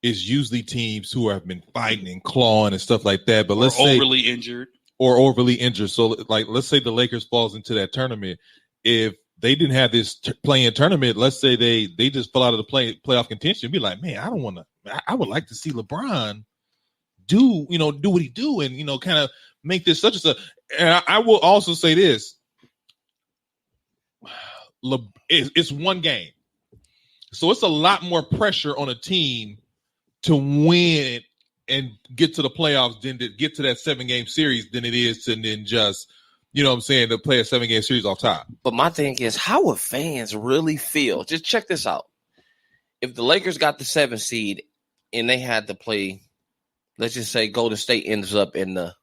is usually teams who have been fighting and clawing and stuff like that. But let's say overly injured. So, like, let's say the Lakers falls into that tournament. If they didn't have this play-in tournament, let's say they just fell out of the playoff contention, be like, man, I would like to see LeBron do what he do and, kind of make this such and such. And I will also say this. It's one game. So it's a lot more pressure on a team to win and get to the playoffs than to get to that 7-game series than it is to then just, to play a 7-game series off top. But my thing is, how would fans really feel? Just check this out. If the Lakers got the 7th seed and they had to play, let's just say Golden State ends up in the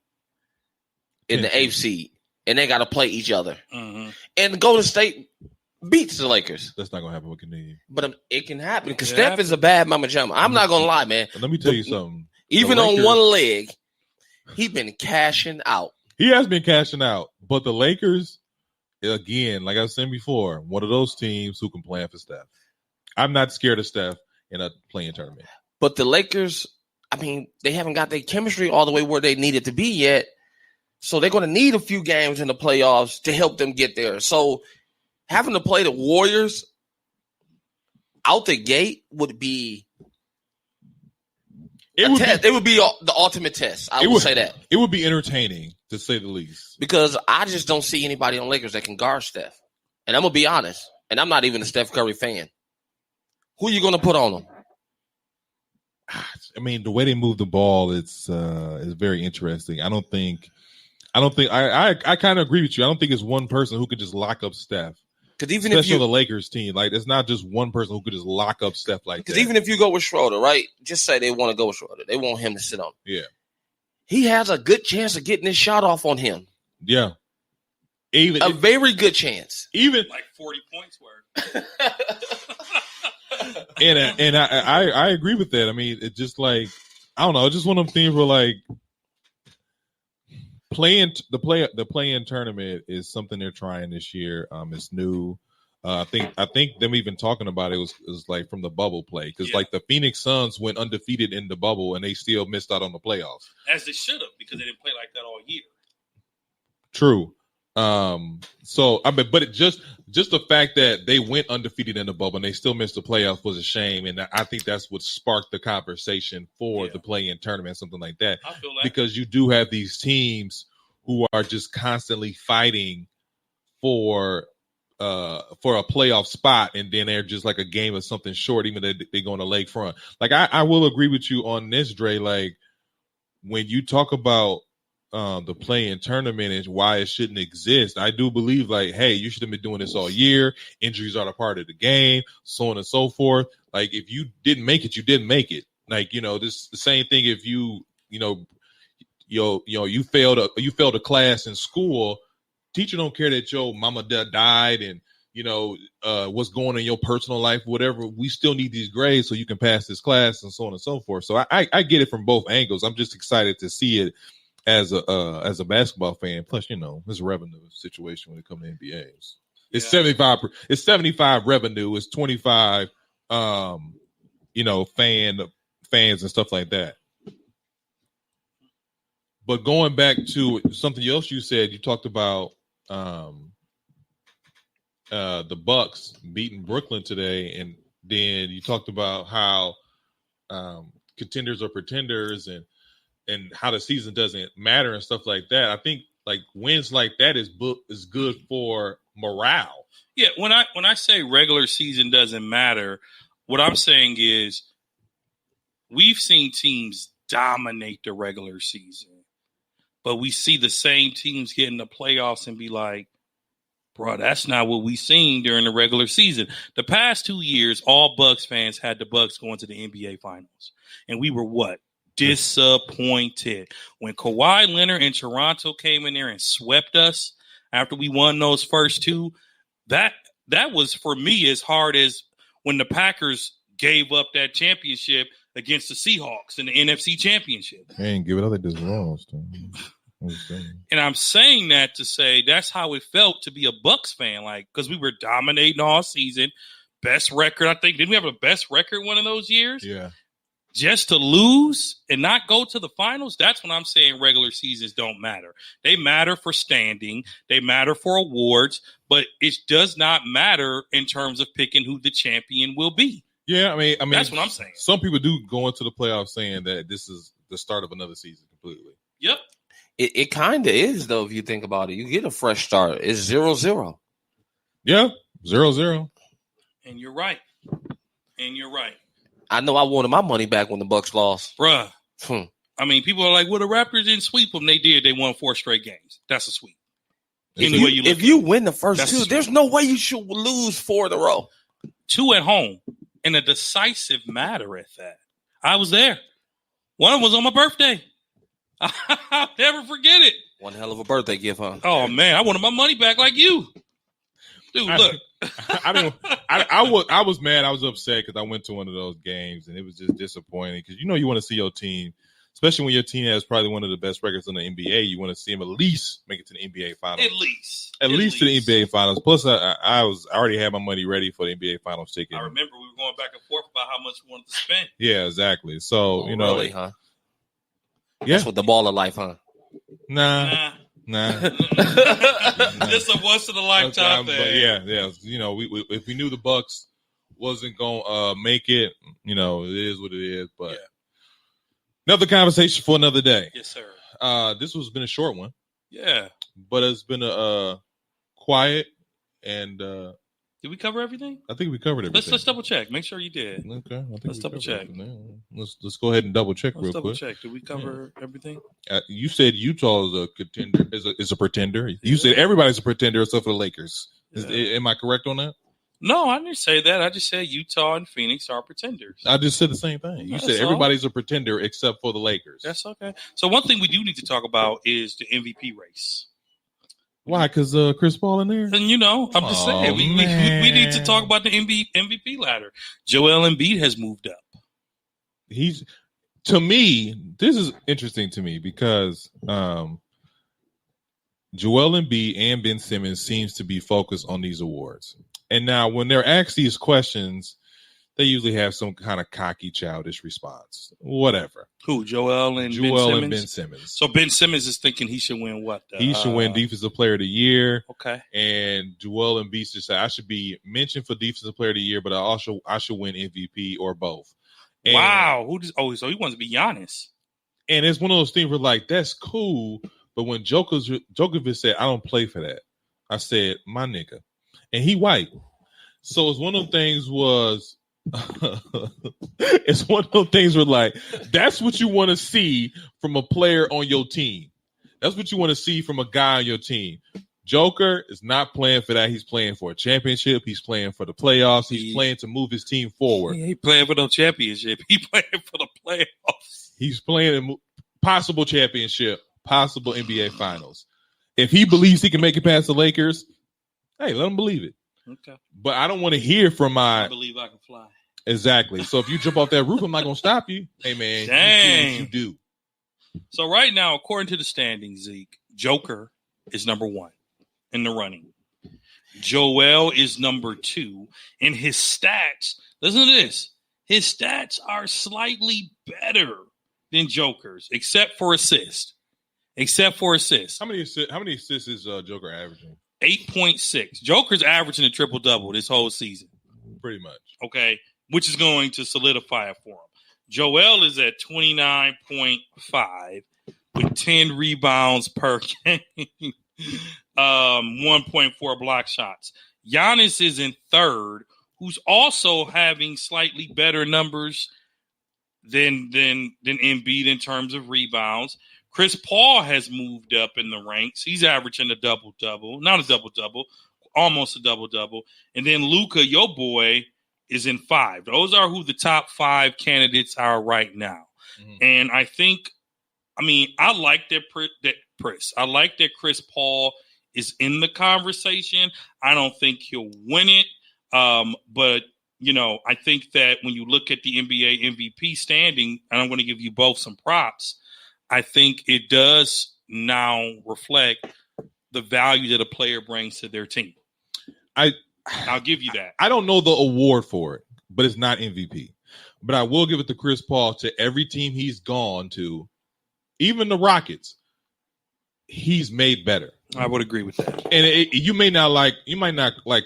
8th seed and they got to play each other. Mm-hmm. And Golden State beats the Lakers. That's not gonna happen with Canadian. But it can happen because Steph is a bad mama jumper. I'm not gonna lie, man. Let me tell you something. Even on one leg, he's been cashing out. He has been cashing out. But the Lakers, again, like I was saying before, one of those teams who can plan for Steph. I'm not scared of Steph in a play-in tournament. But the Lakers, they haven't got their chemistry all the way where they need it to be yet. So they're going to need a few games in the playoffs to help them get there. So having to play the Warriors out the gate would be test. It would be the ultimate test. I would say that. It would be entertaining, to say the least. Because I just don't see anybody on Lakers that can guard Steph. And I'm going to be honest. And I'm not even a Steph Curry fan. Who are you going to put on them? The way they move the ball, is very interesting. I kind of agree with you. I don't think it's one person who could just lock up Steph. Because even especially if the Lakers team, like, it's not just one person who could just lock up Steph like that. Because even if you go with Schroeder, right? Just say they want to go with Schroeder. They want him to sit on. Yeah. He has a good chance of getting his shot off on him. Yeah. Very good chance. Even like 40 points worth. and I agree with that. It's just like, I don't know. It's just one of them things where, like, the play-in tournament is something they're trying this year. It's new. I think them even talking about it was like from the bubble play, because like the Phoenix Suns went undefeated in the bubble and they still missed out on the playoffs, as they should have, because they didn't play like that all year. True. But it just the fact that they went undefeated in the bubble and they still missed the playoffs was a shame, and I think that's what sparked the conversation for the play-in tournament, something like that. I feel that. Because you do have these teams who are just constantly fighting for a playoff spot, and then they're just like a game of something short, even though they go on the lakefront. Like I will agree with you on this, Dre. Like when you talk about the play-in tournament and why it shouldn't exist. I do believe, like, hey, you should have been doing this all year. Injuries are a part of the game, so on and so forth. Like, if you didn't make it, you didn't make it. Like, this the same thing if you failed a class in school. Teacher don't care that your mama died and what's going on in your personal life, whatever. We still need these grades so you can pass this class and so on and so forth. So I get it from both angles. I'm just excited to see it as a basketball fan. Plus, it's a revenue situation when it comes to NBAs. It's 75. It's 75 revenue. It's 25. Fans and stuff like that. But going back to something else you said, you talked about the Bucks beating Brooklyn today, and then you talked about how contenders are pretenders and how the season doesn't matter and stuff like that. I think like wins like that is good for morale. Yeah, when I say regular season doesn't matter, what I'm saying is we've seen teams dominate the regular season, but we see the same teams get in the playoffs and be like, bro, that's not what we seen during the regular season. The past 2 years, all Bucks fans had the Bucks going to the NBA Finals. And we were what? Disappointed. When Kawhi Leonard and Toronto came in there and swept us after we won those first two, that was, for me, as hard as when the Packers gave up that championship against the Seahawks in the NFC Championship. They ain't give it up. They just lost. And I'm saying that to say that's how it felt to be a Bucks fan, like, because we were dominating all season, best record. I think didn't we have a best record one of those years? Yeah. Just to lose and not go to the finals, that's when I'm saying regular seasons don't matter. They matter for standing, they matter for awards, but it does not matter in terms of picking who the champion will be. Yeah, I mean, that's what I'm saying. Some people do go into the playoffs saying that this is the start of another season completely. Yep. It kind of is, though, if you think about it. You get a fresh start. It's 0-0. Yeah, 0-0. And you're right. I know I wanted my money back when the Bucks lost. Bruh. I mean, people are like, well, the Raptors didn't sweep them. They did. They won 4 straight games. That's a sweep. If you win the first 2, there's no way you should lose 4 in a row. 2 at home. And a decisive matter at that. I was there. One was on my birthday. I'll never forget it. One hell of a birthday gift, huh? Oh, man. I wanted my money back like you. Dude, look. I was mad. I was upset because I went to one of those games, and it was just disappointing because you want to see your team, especially when your team has probably one of the best records in the NBA. You want to see them at least make it to the NBA Finals. At least to the NBA Finals. Plus, I already had my money ready for the NBA Finals ticket. I remember we were going back and forth about how much we wanted to spend. Yeah, exactly. So, Really, huh? Yeah. That's what the ball of life, huh? Nah. Just a once in a lifetime thing. But yeah. We if we knew the Bucks wasn't gonna make it, it is what it is. But another conversation for another day. Yes, sir. This has been a short one. Yeah, but it's been a quiet and. Did we cover everything? I think we covered everything. Let's double check. Make sure you did. Okay, let's double check. Let's go ahead and double check real quick. Double check. Did we cover everything? You said Utah is a contender. Is a pretender. You said everybody's a pretender except for the Lakers. Am I correct on that? No, I didn't say that. I just said Utah and Phoenix are pretenders. I just said the same thing. You said everybody's a pretender except for the Lakers. That's okay. So one thing we do need to talk about is the MVP race. Why? Because Chris Paul in there? And I'm just saying we need to talk about the MVP ladder. Joel Embiid has moved up. To me, this is interesting to me because Joel Embiid and Ben Simmons seems to be focused on these awards. And now when they're asked these questions, they usually have some kind of cocky, childish response. Whatever. Who? Joel and Ben Simmons? So Ben Simmons is thinking he should win what? He should win Defensive Player of the Year. Okay. And Joel Embiid should say, I should be mentioned for Defensive Player of the Year, but I should win MVP or both. And, wow. So he wants to be Giannis. And it's one of those things where, like, that's cool. But when Djokovic said, I don't play for that, I said, my nigga. And he white. So it's one of those things was, it's one of those things where, like, that's what you want to see from a player on your team. That's what you want to see from a guy on your team. Joker is not playing for that. He's playing for a championship. He's playing for the playoffs. He's playing to move his team forward. He ain't playing for no championship. He playing for the playoffs. He's playing possible championship, possible NBA finals. If he believes he can make it past the Lakers, hey, let him believe it. Okay. But I don't want to hear from I believe I can fly. Exactly. So if you jump off that roof, I'm not going to stop you. Hey, man, Dang. You do. So right now, according to the standings, Zeke, Joker is number 1 in the running. Joel is number 2. And his stats, listen to this, his stats are slightly better than Joker's, except for assists. How many assists is Joker averaging? 8.6. Joker's averaging a triple-double this whole season. Pretty much. Okay, which is going to solidify it for him. Joel is at 29.5 with 10 rebounds per game, 1.4 block shots. Giannis is in third, who's also having slightly better numbers than Embiid in terms of rebounds. Chris Paul has moved up in the ranks. He's averaging a double-double. Not a double-double, almost a double-double. And then Luka, your boy, is in 5. Those are who the top 5 candidates are right now. Mm-hmm. And I think, I like that I like that Chris Paul is in the conversation. I don't think he'll win it. But, I think that when you look at the NBA MVP standing, and I'm going to give you both some props, I think it does now reflect the value that a player brings to their team. I'll give you that. I don't know the award for it, but it's not MVP. But I will give it to Chris Paul. To every team he's gone to, even the Rockets, he's made better. I would agree with that. And you might not like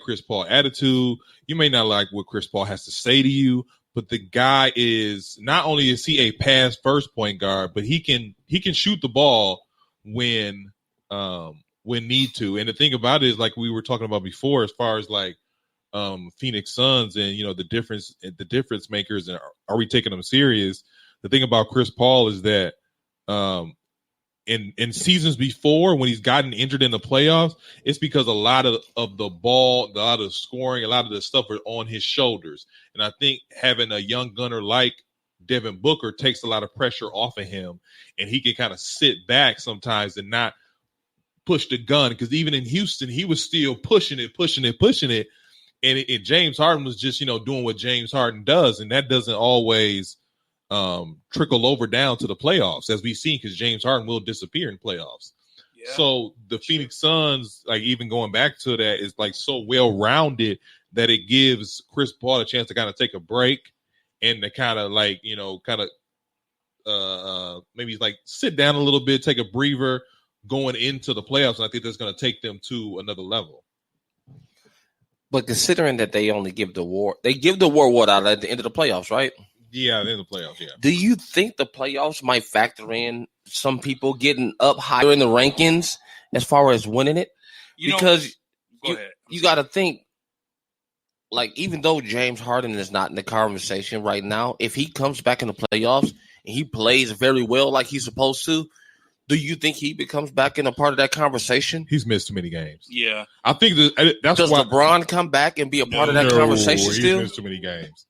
Chris Paul's attitude. You may not like what Chris Paul has to say to you. But the guy is not only is he a pass first point guard, but he can shoot the ball when need to. And the thing about it is, like we were talking about before, as far as like Phoenix Suns and the difference makers, and are we taking them serious? The thing about Chris Paul is that in seasons before, when he's gotten injured in the playoffs, it's because a lot of the ball, a lot of the scoring, a lot of the stuff are on his shoulders. And I think having a young gunner like Devin Booker takes a lot of pressure off of him, and he can kind of sit back sometimes and not push the gun. Because even in Houston, he was still pushing it. And James Harden was just, doing what James Harden does. And that doesn't always trickle over down to the playoffs, as we've seen, because James Harden will disappear in playoffs. Yeah, so the Phoenix Suns, like even going back to that, is like so well-rounded that it gives Chris Paul a chance to kind of take a break and to kind of like, maybe like sit down a little bit, take a breather going into the playoffs. And I think that's going to take them to another level. But considering that they only give the award, at the end of the playoffs, right? Yeah, in the playoffs, yeah. Do you think the playoffs might factor in some people getting up higher in the rankings as far as winning it? Because you got to think, like, even though James Harden is not in the conversation right now, if he comes back in the playoffs and he plays very well like he's supposed to, do you think he becomes back in a part of that conversation? He's missed too many games. Yeah. I think that's Does why LeBron come back and be a part of that conversation still? He's missed too many games.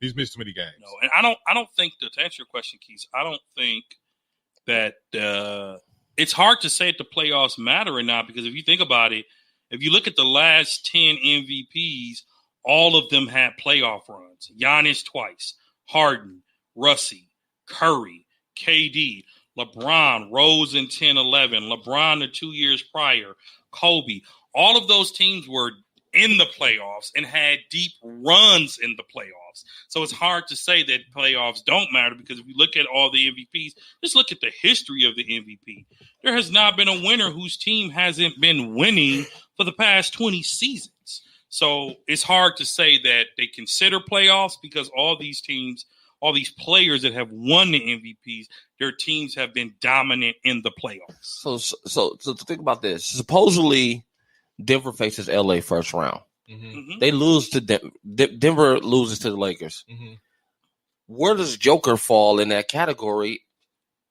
He's missed too many games. No, and I don't think, to answer your question, Keith, I don't think that it's hard to say if the playoffs matter or not, because if you think about it, if you look at the last 10 MVPs, all of them had playoff runs. Giannis twice, Harden, Russie, Curry, KD, LeBron, Rose in 10-11, LeBron the 2 years prior, Kobe. All of those teams were in the playoffs and had deep runs in the playoffs. So it's hard to say that playoffs don't matter, because if you look at all the MVPs, just look at the history of the MVP. There has not been a winner whose team hasn't been winning for the past 20 seasons. So it's hard to say that they consider playoffs, because all these teams, all these players that have won the MVPs, their teams have been dominant in the playoffs. So to think about this, supposedly Denver faces LA first round. Mm-hmm. They lose to Denver loses to the Lakers. Mm-hmm. Where does Joker fall in that category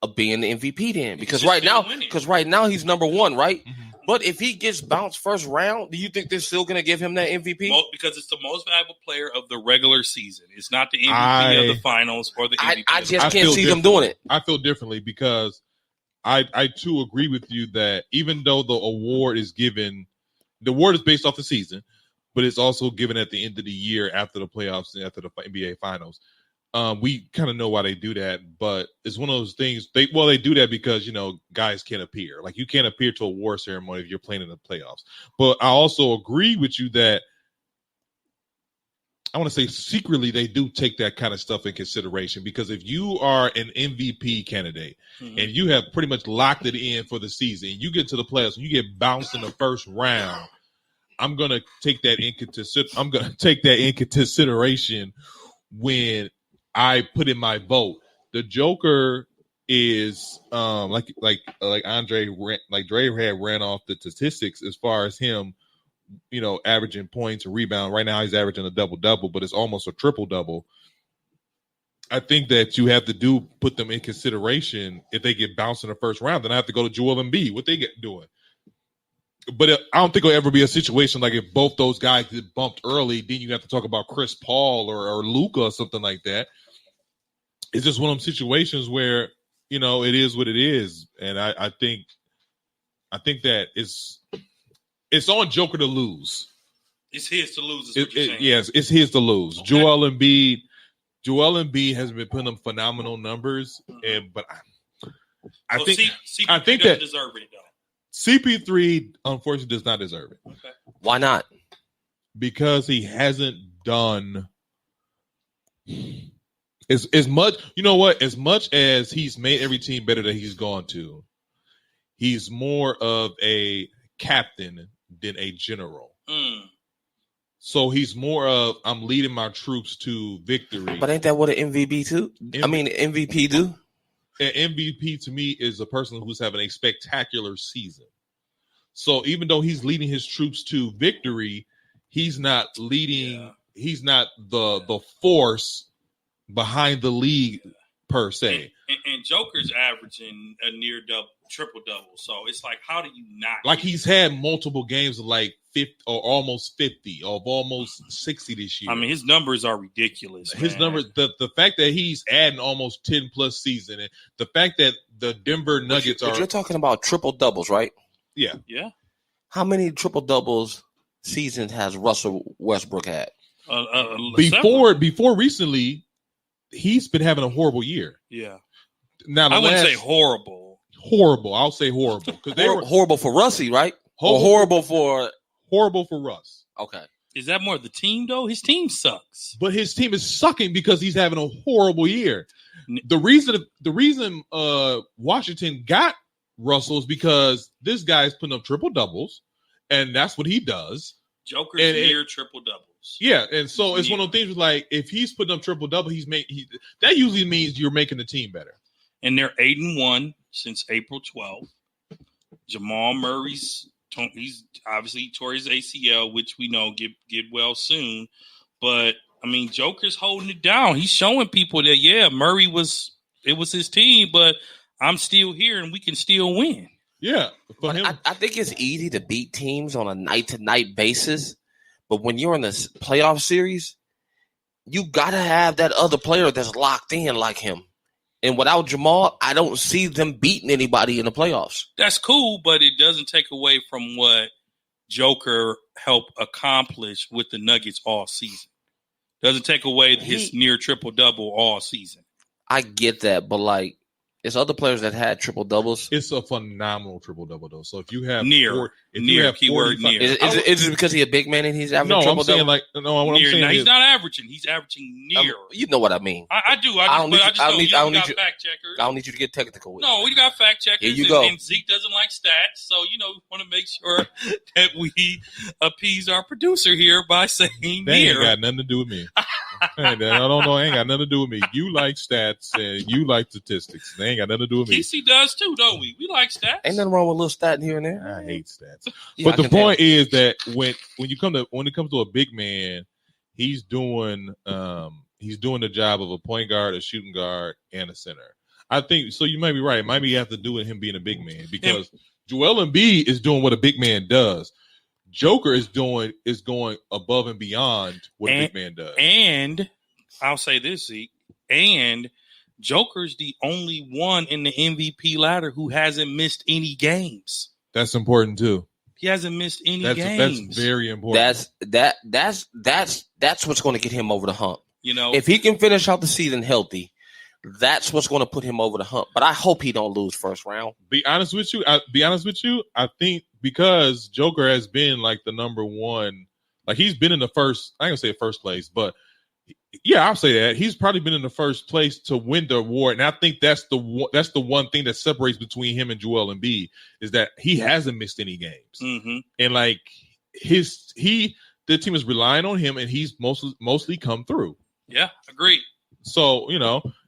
of being the MVP then, because He's right now, winning. he's number one, right? Mhm. But if he gets bounced first round, do you think they're still going to give him that MVP? Because it's the most valuable player of the regular season. It's not the MVP of the finals or the MVP. I of just the can't see them doing it. I feel differently because I too agree with you that even though the award is based off the season, but it's also given at the end of the year after the playoffs and after the NBA finals. We kind of know why they do that, but it's one of those things. They do that because guys can't appear. Like, you can't appear to a award ceremony if you're playing in the playoffs. But I also agree with you that I want to say secretly they do take that kind of stuff in consideration, because if you are an MVP candidate and you have pretty much locked it in for the season, you get to the playoffs and you get bounced in the first round, I'm gonna take that in consideration when I put in my vote. The Joker is like Andre, like Dre had ran off the statistics as far as him, averaging points and rebound. Right now he's averaging a double-double, but it's almost a triple-double. I think that you have to put them in consideration. If they get bounced in the first round, then I have to go to Joel Embiid. What they get doing. But I don't think it'll ever be a situation like if both those guys get bumped early, then you have to talk about Chris Paul or Luka or something like that. It's just one of them situations where, it is what it is. And I think that it's on Joker to lose. It's his to lose. Yes, it's his to lose. Okay. Joel Embiid has been putting up phenomenal numbers, but I think CP3 that deserve it though. CP3 unfortunately does not deserve it. Okay. Why not? Because he hasn't done as much. You know what? As much as he's made every team better that he's gone to, he's more of a captain than a general. So he's more of, I'm leading my troops to victory. But ain't that what an MVP do? MVP do? An MVP to me is a person who's having a spectacular season. So even though he's leading his troops to victory, he's not leading. Yeah. He's not the force behind the league per se. And Joker's averaging a near triple double. So it's like, how do you not? Like, he's had multiple games of like 50 or almost 50 or almost 60 this year. I mean, his numbers are ridiculous. His numbers, the fact that he's adding almost 10 plus season, and the fact that the Denver Nuggets but you're talking about triple doubles, right? Yeah. Yeah. How many triple doubles seasons has Russell Westbrook had? Before recently, he's been having a horrible year. Yeah. Now I wouldn't say horrible. Horrible. I'll say horrible, because they were horrible for Russie, right? Horrible for Russ. Okay. Is that more the team though? His team sucks. But his team is sucking because he's having a horrible year. The reason Washington got Russell is because this guy's putting up triple doubles, and that's what he does. Joker's near triple doubles. Yeah, and so it's one of those things like, if he's putting up triple double, that usually means you're making the team better. And they're 8-1 since April 12th. Jamal Murray's he's obviously tore his ACL, which we know get well soon. But I mean, Joker's holding it down. He's showing people that Murray was his team, but I'm still here and we can still win. Yeah, for him. I think it's easy to beat teams on a night-to-night basis, but when you're in the playoff series, you got to have that other player that's locked in like him. And without Jamal, I don't see them beating anybody in the playoffs. That's cool, but it doesn't take away from what Joker helped accomplish with the Nuggets all season. Doesn't take away his near triple-double all season. I get that, but like, it's other players that had triple doubles. It's a phenomenal triple double though. So if you have near, keyword near, is it because he's a big man and he's averaging triple double? What I'm saying he's not averaging. He's averaging near. You know what I mean? I do. I don't need you fact checkers. I don't need you to get technical with No, we got fact checkers. Here you go. And Zeke doesn't like stats, so we want to make sure that we appease our producer here by saying that near. Ain't got nothing to do with me. I don't know. Ain't got nothing to do with me. You like stats and you like statistics. They ain't got nothing to do with me. DC does too, don't we? We like stats. Ain't nothing wrong with a little stat here and there. I hate stats. But the point is that when it comes to a big man, he's doing the job of a point guard, a shooting guard, and a center. I think so. You might be right. It might be have to do with him being a big man because Joel Embiid is doing what a big man does. Joker is going above and beyond what a big man does. And I'll say this, Zeke. And Joker's the only one in the MVP ladder who hasn't missed any games. That's important too. He hasn't missed any games. That's very important. That's what's going to get him over the hump. You know, if he can finish out the season healthy, that's what's going to put him over the hump. But I hope he don't lose first round. Be honest with you. I think because Joker has been like the number one, like he's been in the first. I ain't gonna say first place, but yeah, I'll say that he's probably been in the first place to win the award. And I think that's the one thing that separates between him and Joel Embiid is that he hasn't missed any games, and like the team is relying on him, and he's mostly come through. Yeah, agreed. So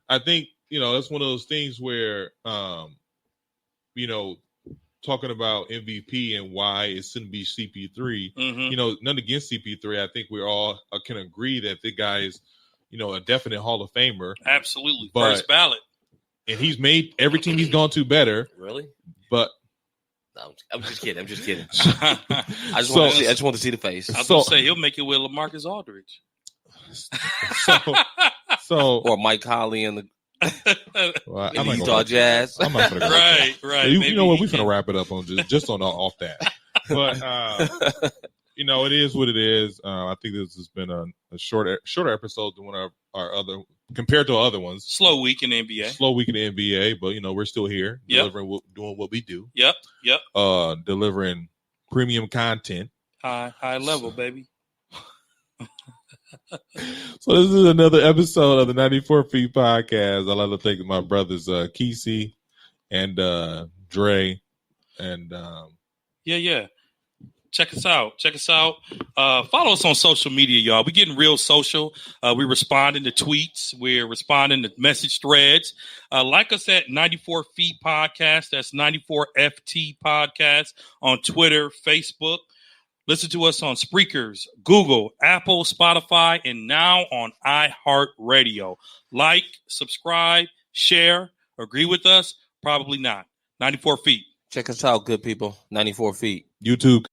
I think that's one of those things where talking about MVP and why it shouldn't be CP3. None against CP3. I think we all can agree that the guy is, a definite Hall of Famer. Absolutely, first ballot. And he's made every team he's gone to better. Really? But no, I'm just kidding. I just want to see the face. I was going to say he'll make it with LaMarcus Aldridge. So or Mike Conley and the Utah Jazz. I'm not gonna go right. You know what? We're gonna wrap it up on just on off that. But it is what it is. I think this has been a shorter episode than one of our other compared to other ones. Slow week in the NBA. But we're still here delivering, doing what we do. Yep. Delivering premium content, high level, baby. So this is another episode of the 94 Feet Podcast. I'd like to thank my brothers Kesey and Dre. And yeah. Check us out. Follow us on social media, y'all. We're getting real social. We're responding to tweets. We're responding to message threads. Like us at 94 Feet Podcast. That's 94FT Podcast on Twitter, Facebook. Listen to us on Spreakers, Google, Apple, Spotify, and now on iHeartRadio. Like, subscribe, share. Agree with us? Probably not. 94 Feet. Check us out, good people. 94 Feet. YouTube.